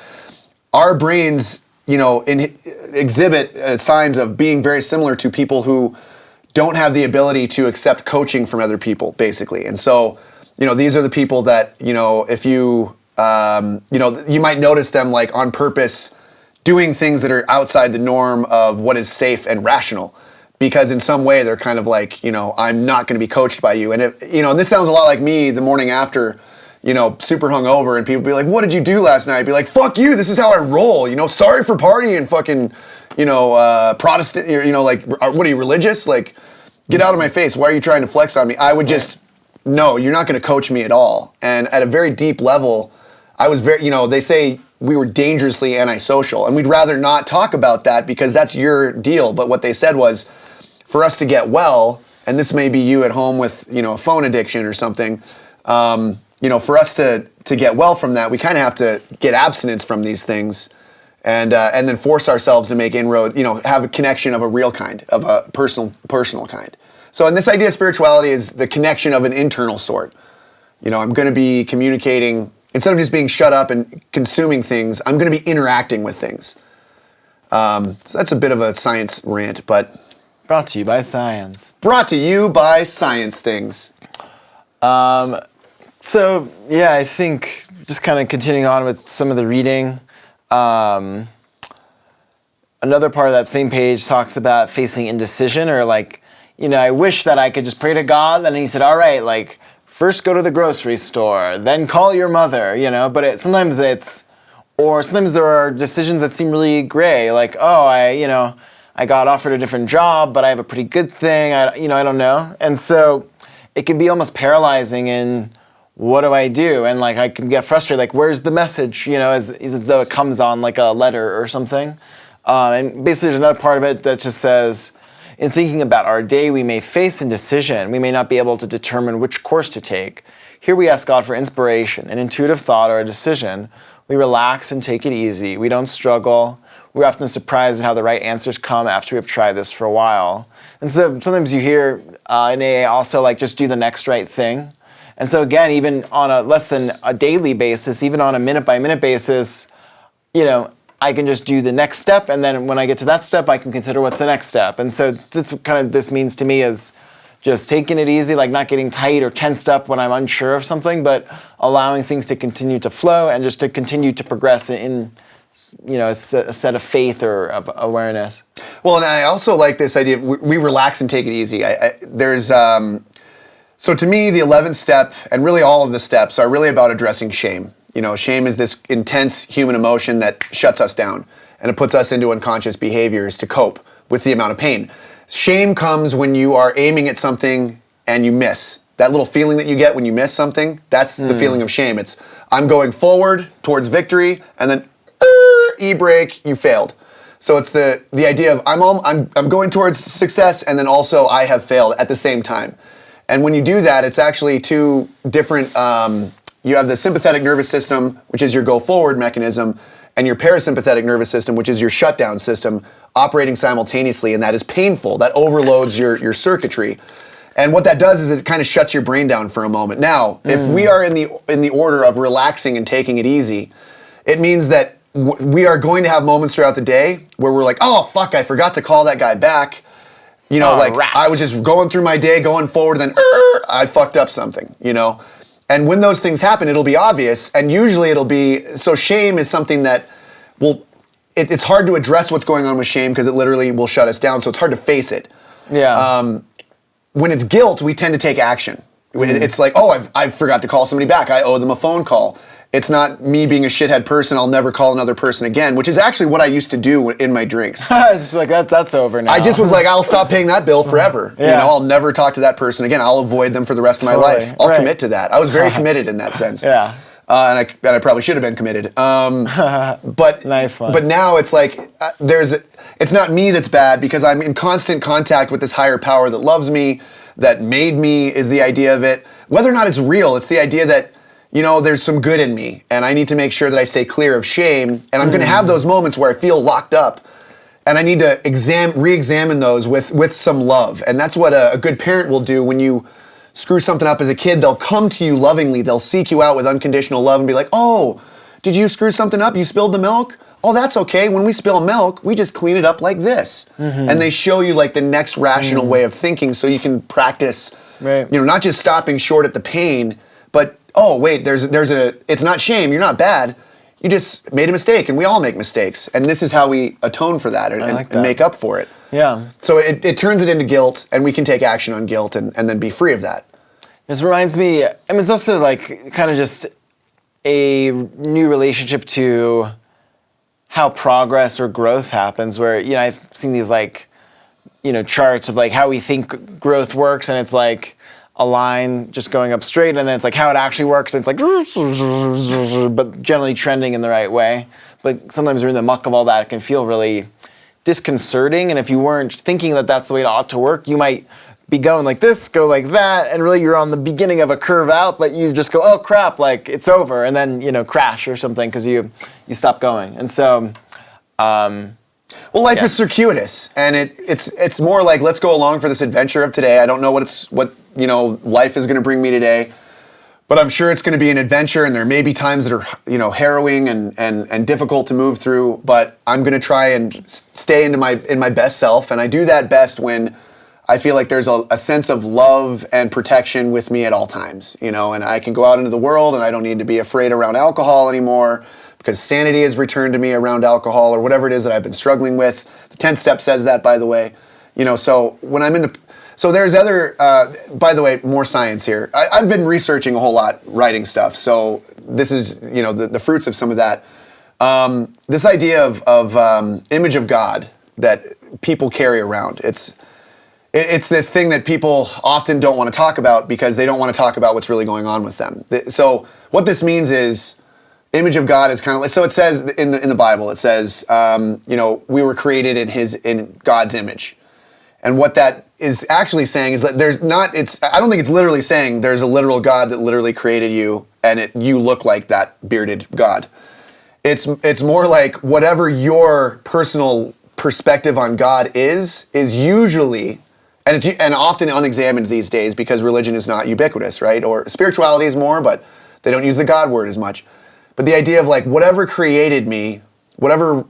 S2: our brains, exhibit signs of being very similar to people who don't have the ability to accept coaching from other people, basically. And so, these are the people that, if you, you might notice them on purpose doing things that are outside the norm of what is safe and rational, because in some way they're kind of I'm not going to be coached by you. And and this sounds a lot like me the morning after, super hungover, and people be like, "What did you do last night?" I'd be like, "Fuck you, this is how I roll, sorry for partying, fucking, Protestant, what are you, religious? Get out of my face. Why are you trying to flex on me?" I would just, no, you're not going to coach me at all. And at a very deep level, I was very, they say we were dangerously antisocial, and we'd rather not talk about that because that's your deal. But what they said was, for us to get well, and this may be you at home with, a phone addiction or something, for us to get well from that, we kind of have to get abstinence from these things. And then force ourselves to make inroads, have a connection of a real kind, of a personal kind. So, and this idea of spirituality is the connection of an internal sort. I'm going to be communicating, instead of just being shut up and consuming things, I'm going to be interacting with things. So that's a bit of a science rant, but...
S1: Brought to you by science.
S2: Brought to you by science things.
S1: So, yeah, I think just kind of continuing on with some of the reading... another part of that same page talks about facing indecision, or I wish that I could just pray to God, and he said, all right, first go to the grocery store, then call your mother, but sometimes there are decisions that seem really gray, I got offered a different job, but I have a pretty good thing, I don't know. And so it can be almost paralyzing in, what do I do? And I can get frustrated, where's the message, as though it comes on a letter or something. And basically there's another part of it that just says, in thinking about our day, we may face indecision. We may not be able to determine which course to take. Here we ask God for inspiration, an intuitive thought, or a decision. We relax and take it easy. We don't struggle. We're often surprised at how the right answers come after we've tried this for a while. And so sometimes you hear in AA also just do the next right thing. And so again, even on a less than a daily basis, even on a minute by minute basis, I can just do the next step, and then when I get to that step, I can consider what's the next step. And so that's what kind of this means to me is just taking it easy, like not getting tight or tensed up when I'm unsure of something, but allowing things to continue to flow and just to continue to progress in a set of faith or of awareness.
S2: Well, and I also like this idea of we relax and take it easy. So to me, the 11th step, and really all of the steps, are really about addressing shame. Shame is this intense human emotion that shuts us down, and it puts us into unconscious behaviors to cope with the amount of pain. Shame comes when you are aiming at something and you miss. That little feeling that you get when you miss something, that's the feeling of shame. It's, I'm going forward towards victory, and then e-brake, you failed. So it's the idea of I'm going towards success, and then also I have failed at the same time. And when you do that, it's actually two different, you have the sympathetic nervous system, which is your go forward mechanism, and your parasympathetic nervous system, which is your shutdown system, operating simultaneously, and that is painful. That overloads your circuitry. And what that does is it kind of shuts your brain down for a moment. Now, if we are in the order of relaxing and taking it easy, it means that we are going to have moments throughout the day where we're like, oh, fuck, I forgot to call that guy back.
S1: Rats.
S2: I was just going through my day, going forward, and then I fucked up something, And when those things happen, it'll be obvious, and usually it'll be, so shame is something that it's hard to address what's going on with shame because it literally will shut us down, so it's hard to face it.
S1: Yeah.
S2: When it's guilt, we tend to take action. It's like, oh, I forgot to call somebody back. I owe them a phone call. It's not me being a shithead person. I'll never call another person again, which is actually what I used to do in my drinks.
S1: Just like that's over now.
S2: I just was like, I'll stop paying that bill forever.
S1: Yeah.
S2: I'll never talk to that person again. I'll avoid them for the rest of my life. I'll commit to that. I was very committed in that sense.
S1: Yeah.
S2: And I probably should have been committed. But
S1: nice one.
S2: But now it's like it's not me that's bad because I'm in constant contact with this higher power that loves me, that made me, is the idea of it. Whether or not it's real, it's the idea that there's some good in me, and I need to make sure that I stay clear of shame. And I'm going to have those moments where I feel locked up, and I need to re-examine those with some love. And that's what a good parent will do when you screw something up as a kid. They'll come to you lovingly. They'll seek you out with unconditional love and be like, oh, did you screw something up? You spilled the milk? Oh, that's okay. When we spill milk, we just clean it up like this. And they show you like the next rational way of thinking so you can practice, not just stopping short at the pain, but oh, wait, it's not shame, you're not bad. You just made a mistake, and we all make mistakes. And this is how we atone for that and make up for it.
S1: Yeah.
S2: So it turns it into guilt, and we can take action on guilt and then be free of that.
S1: This reminds me, it's also like kind of just a new relationship to how progress or growth happens, where, I've seen these charts of like how we think growth works, and it's like a line just going up straight, and then it's like how it actually works, and it's like, but generally trending in the right way. But sometimes you're in the muck of all that, it can feel really disconcerting, and if you weren't thinking that that's the way it ought to work, you might be going like this, go like that, and really you're on the beginning of a curve out, but you just go, oh crap, like it's over, and then, crash or something because you stop going. And so,
S2: well, life is circuitous, and it's more like, let's go along for this adventure of today. I don't know what life is going to bring me today, but I'm sure it's going to be an adventure, and there may be times that are, harrowing and difficult to move through, but I'm going to try and stay in my best self, and I do that best when I feel like there's a sense of love and protection with me at all times, and I can go out into the world, and I don't need to be afraid around alcohol anymore, because sanity has returned to me around alcohol or whatever it is that I've been struggling with. The 10th step says that, by the way. So when I'm so there's other, by the way, more science here. I've been researching a whole lot, writing stuff. So this is, the fruits of some of that. This idea of image of God that people carry around. It's this thing that people often don't want to talk about because they don't want to talk about what's really going on with them. So what this means is, image of God is kind of like, so it says in the Bible, it says, we were created in God's image. And what that is actually saying is that I don't think it's literally saying there's a literal God that literally created you and you look like that bearded God. It's more like whatever your personal perspective on God is usually and often unexamined these days because religion is not ubiquitous, right? Or spirituality is more, but they don't use the God word as much. But the idea of like whatever created me, whatever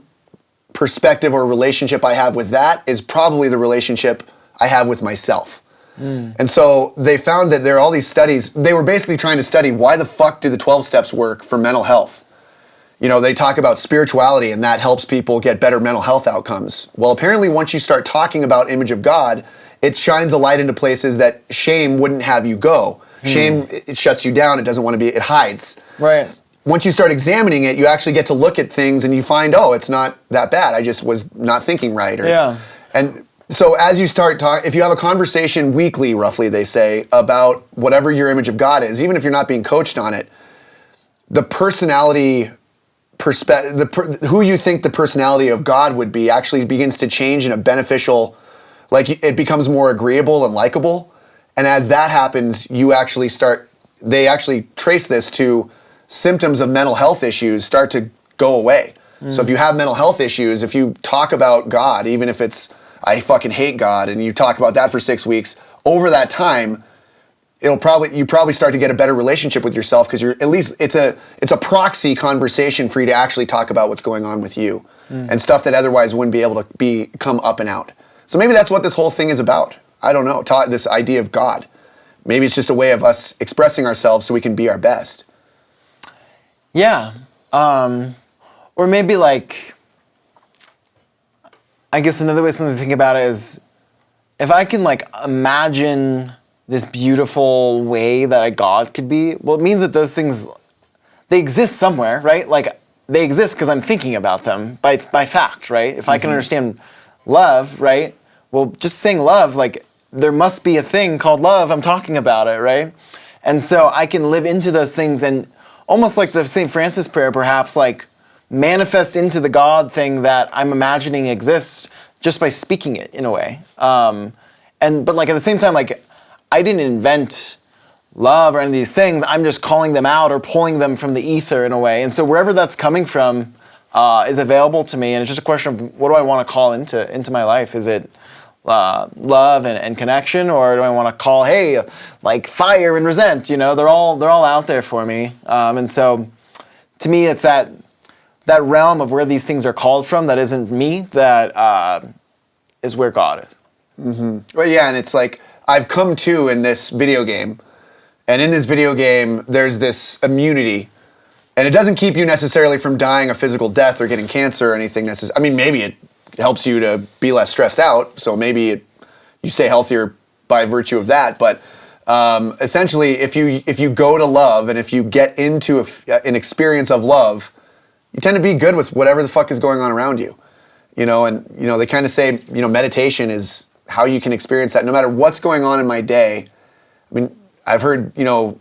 S2: perspective or relationship I have with that is probably the relationship I have with myself. And so they found that there are all these studies. They were basically trying to study why the fuck do the 12 steps work for mental health. You know, they talk about spirituality and that helps people get better mental health outcomes. Well, apparently once you start talking about image of God, it shines a light into places that shame wouldn't have you go. Shame, it shuts you down. It doesn't want to be, it hides.
S1: Right.
S2: Once you start examining it, you actually get to look at things and you find, oh, it's not that bad. I just was not thinking right. And so as you start talking, if you have a conversation weekly, roughly, they say, about whatever your image of God is, even if you're not being coached on it, the personality who you think the personality of God would be actually begins to change in a beneficial, like it becomes more agreeable and likable. And as that happens, they actually trace this to symptoms of mental health issues start to go away. So if you have mental health issues, if you talk about God, even if it's, I fucking hate God, and you talk about that for 6 weeks, over that time, you probably start to get a better relationship with yourself because you're at least it's a proxy conversation for you to actually talk about what's going on with you and stuff that otherwise wouldn't be able to come up and out. So maybe that's what this whole thing is about. I don't know. This idea of God. Maybe it's just a way of us expressing ourselves so we can be our best.
S1: Yeah. Or maybe like, I guess another way to think about it is if I can like imagine this beautiful way that a God could be, well, it means that those things, they exist somewhere, right? Like they exist because I'm thinking about them by fact, right? If I can understand love, right? Well, just saying love, like there must be a thing called love. I'm talking about it, right? And so I can live into those things and almost like the St. Francis prayer, perhaps like manifest into the God thing that I'm imagining exists just by speaking it in a way. But like at the same time, like I didn't invent love or any of these things. I'm just calling them out or pulling them from the ether in a way. And so wherever that's coming from is available to me. And it's just a question of what do I want to call into my life? Is it love and connection, or do I want to call, hey, like fire and resent? You know, they're all out there for me. And so to me, it's that realm of where these things are called from that isn't me, that is where God is.
S2: Well, yeah, and it's like I've come to in this video game, and in this video game, there's this immunity, and it doesn't keep you necessarily from dying a physical death or getting cancer or anything necessarily. I mean, maybe it helps you to be less stressed out, so maybe you stay healthier by virtue of that. But essentially, if you go to love and if you get into an experience of love, you tend to be good with whatever the fuck is going on around you. You know, and you know they kind of say, you know, meditation is how you can experience that no matter what's going on in my day. I mean, I've heard, you know,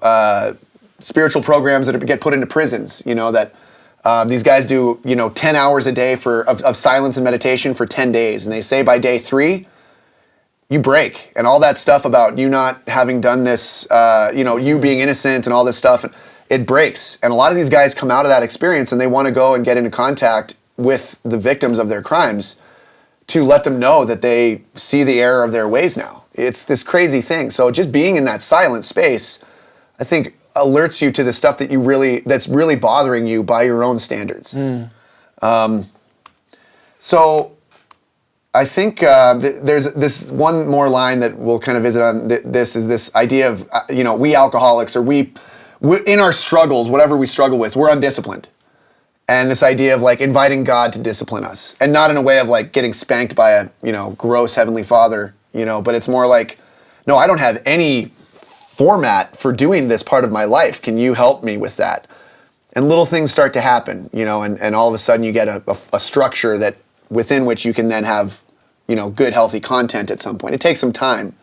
S2: spiritual programs that get put into prisons, you know, that these guys do, you know, 10 hours a day of silence and meditation for 10 days. And they say by day 3, you break. And all that stuff about you not having done this, you know, you being innocent and all this stuff, it breaks. And a lot of these guys come out of that experience and they want to go and get into contact with the victims of their crimes to let them know that they see the error of their ways now. It's this crazy thing. So just being in that silent space, I think, alerts you to the stuff that's really bothering you by your own standards. So I think there's this one more line that we'll kind of visit on. This is this idea of, you know, we alcoholics, or we in our struggles, whatever we struggle with, we're undisciplined. And this idea of like inviting God to discipline us, and not in a way of like getting spanked by a, you know, gross heavenly father, you know, but it's more like, no, I don't have any format for doing this part of my life. Can you help me with that? And little things start to happen, you know, and all of a sudden you get a structure that within which you can then have, you know, good, healthy content at some point. It takes some time,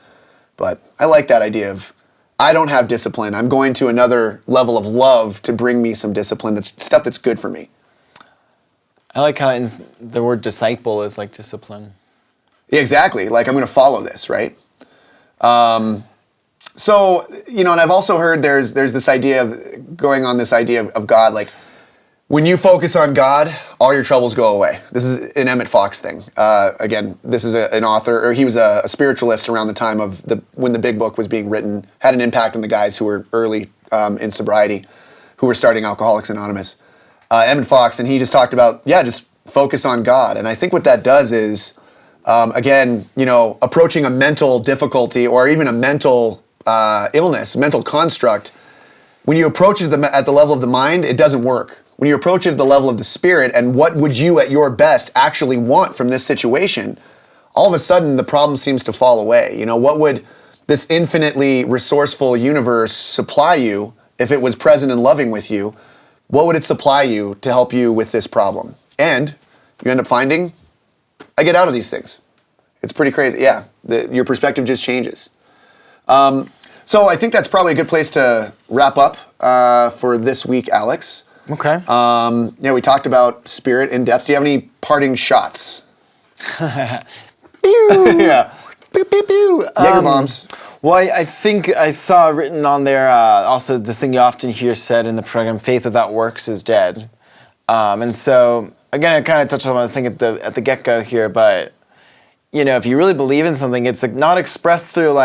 S2: but I like that idea of, I don't have discipline. I'm going to another level of love to bring me some discipline. That's stuff that's good for me.
S1: I like how the word disciple is like discipline.
S2: Yeah, exactly. Like, I'm going to follow this, right? So, you know, and I've also heard there's this idea of going on this idea of God, like When you focus on God, all your troubles go away. This is an Emmett Fox thing. Again, this is an author, or he was a spiritualist around the time of when the Big Book was being written, had an impact on the guys who were early in sobriety, who were starting Alcoholics Anonymous. Emmett Fox, and he just talked about, just focus on God. And I think what that does is, again, approaching a mental difficulty or even a mental illness, mental construct, when you approach it at the level of the mind, it doesn't work. When you approach it at the level of the spirit and what would you at your best actually want from this situation, all of a sudden the problem seems to fall away. What would this infinitely resourceful universe supply you if it was present and loving with you? What would it supply you to help you with this problem? And you end up finding, I get out of these things. It's pretty crazy. Yeah, your perspective just changes. So I think that's probably a good place to wrap up for this week, Alex.
S1: Okay.
S2: We talked about spirit in depth. Do you have any parting shots?
S1: Pew!
S2: Yeah.
S1: Pew, pew, pew.
S2: Jaeger bombs.
S1: Well, I think I saw written on there also this thing you often hear said in the program, faith without works is dead. And so, again, I kind of touched on what I was saying at the get-go here, but, if you really believe in something, it's not expressed through,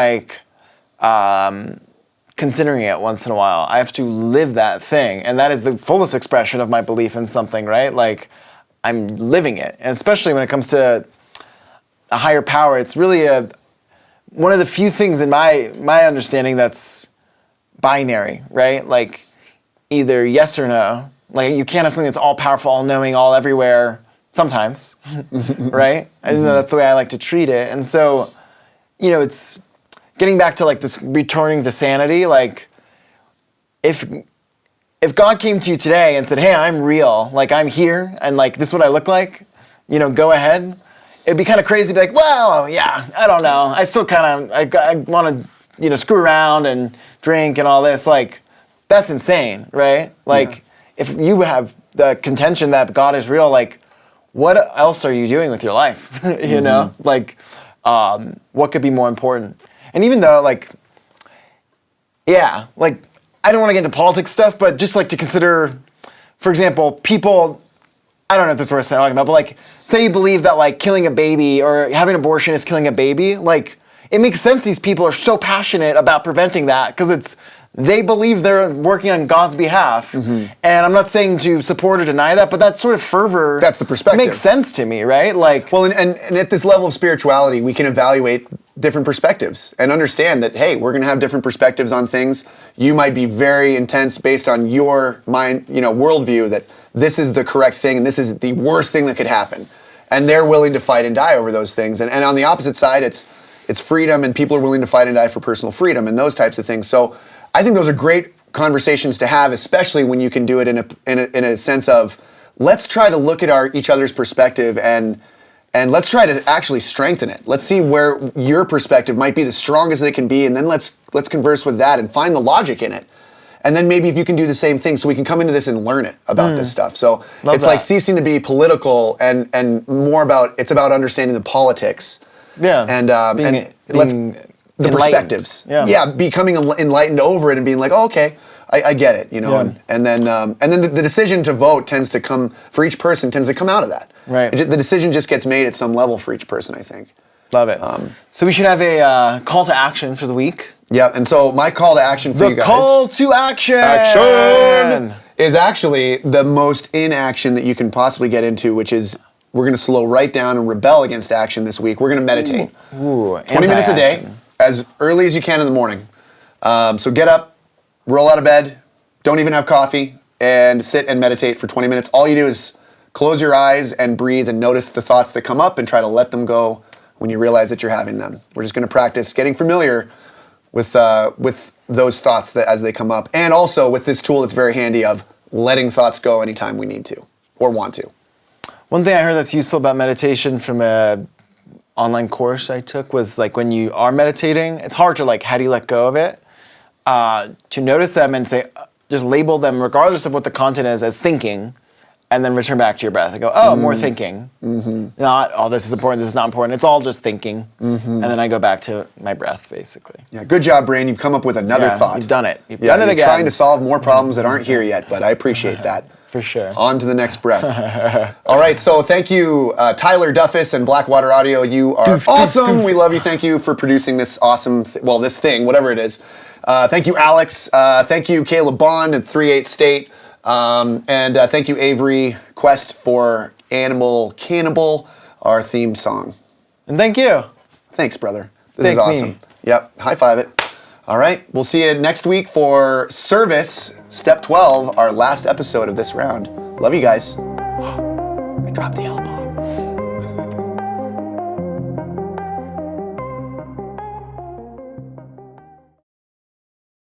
S1: considering it once in a while. I have to live that thing, and that is the fullest expression of my belief in something, right? I'm living it, and especially when it comes to a higher power, it's really one of the few things in my understanding that's binary, right? Either yes or no. You can't have something that's all powerful, all knowing, all everywhere. Sometimes, right? I think that's the way I like to treat it, and so, it's getting back to this returning to sanity. If God came to you today and said, "Hey, I'm real. I'm here, and this is what I look like," go ahead. It'd be kind of crazy to be well, yeah, I don't know. I still kind of, I want to, screw around and drink and all this. That's insane, right? If you have the contention that God is real, what else are you doing with your life? What could be more important? And even though, I don't want to get into politics stuff, but just to consider, for example, people, I don't know if this is what I'm talking about, but say you believe that killing a baby or having an abortion is killing a baby, it makes sense these people are so passionate about preventing that because they believe they're working on God's behalf. Mm-hmm. And I'm not saying to support or deny that, but that sort of fervor,
S2: that's the perspective,
S1: makes sense to me, right?
S2: Well, and at this level of spirituality, we can evaluate different perspectives and understand that, hey, we're going to have different perspectives on things. You might be very intense based on your mind, worldview, that this is the correct thing and this is the worst thing that could happen. And they're willing to fight and die over those things. And on the opposite side, it's freedom, and people are willing to fight and die for personal freedom and those types of things. So I think those are great conversations to have, especially when you can do it in a sense of, let's try to look at each other's perspective and let's try to actually strengthen it. Let's see where your perspective might be the strongest that it can be, and then let's converse with that and find the logic in it. And then maybe if you can do the same thing, so we can come into this and learn it about this stuff. So it's ceasing to be political and more about, it's about understanding the politics.
S1: Yeah.
S2: The perspectives. Yeah, becoming enlightened over it and being oh, okay, I get it, and then the decision to vote tends to come out of that.
S1: Right.
S2: The decision just gets made at some level for each person, I think.
S1: Love it. So we should have a call to action for the week.
S2: Yeah, and so my call to action for you guys.
S1: The call to action
S2: is actually the most inaction that you can possibly get into, which is we're going to slow right down and rebel against action this week. We're going to meditate.
S1: Ooh,
S2: 20 minutes a day, as early as you can in the morning. So get up, roll out of bed, don't even have coffee, and sit and meditate for 20 minutes. All you do is close your eyes and breathe and notice the thoughts that come up and try to let them go when you realize that you're having them. We're just going to practice getting familiar with those thoughts as they come up, and also with this tool that's very handy of letting thoughts go anytime we need to or want to.
S1: One thing I heard that's useful about meditation from a online course I took was when you are meditating, it's hard to how do you let go of it? To notice them and say, just label them regardless of what the content is as thinking, and then return back to your breath and go, oh, more thinking. Mm-hmm. Not, oh, this is important, this is not important. It's all just thinking. Mm-hmm. And then I go back to my breath, basically.
S2: Yeah, good job, brain. You've come up with another thought.
S1: You've done it. You've done it again.
S2: You're trying to solve more problems that aren't here yet, but I appreciate that.
S1: For sure.
S2: On to the next breath. All right, so thank you, Tyler Duffus and Blackwater Audio. You are awesome. We love you. Thank you for producing this awesome, this thing, whatever it is. Thank you, Alex. Thank you, Caleb Bond and 38 State. And thank you, Avery Quest, for Animal Cannibal, our theme song.
S1: And thank you.
S2: Thanks, brother. This is awesome.
S1: Me.
S2: Yep, high five it. All right, we'll see you next week for Service, Step 12, our last episode of this round. Love you guys. I dropped the L-bomb.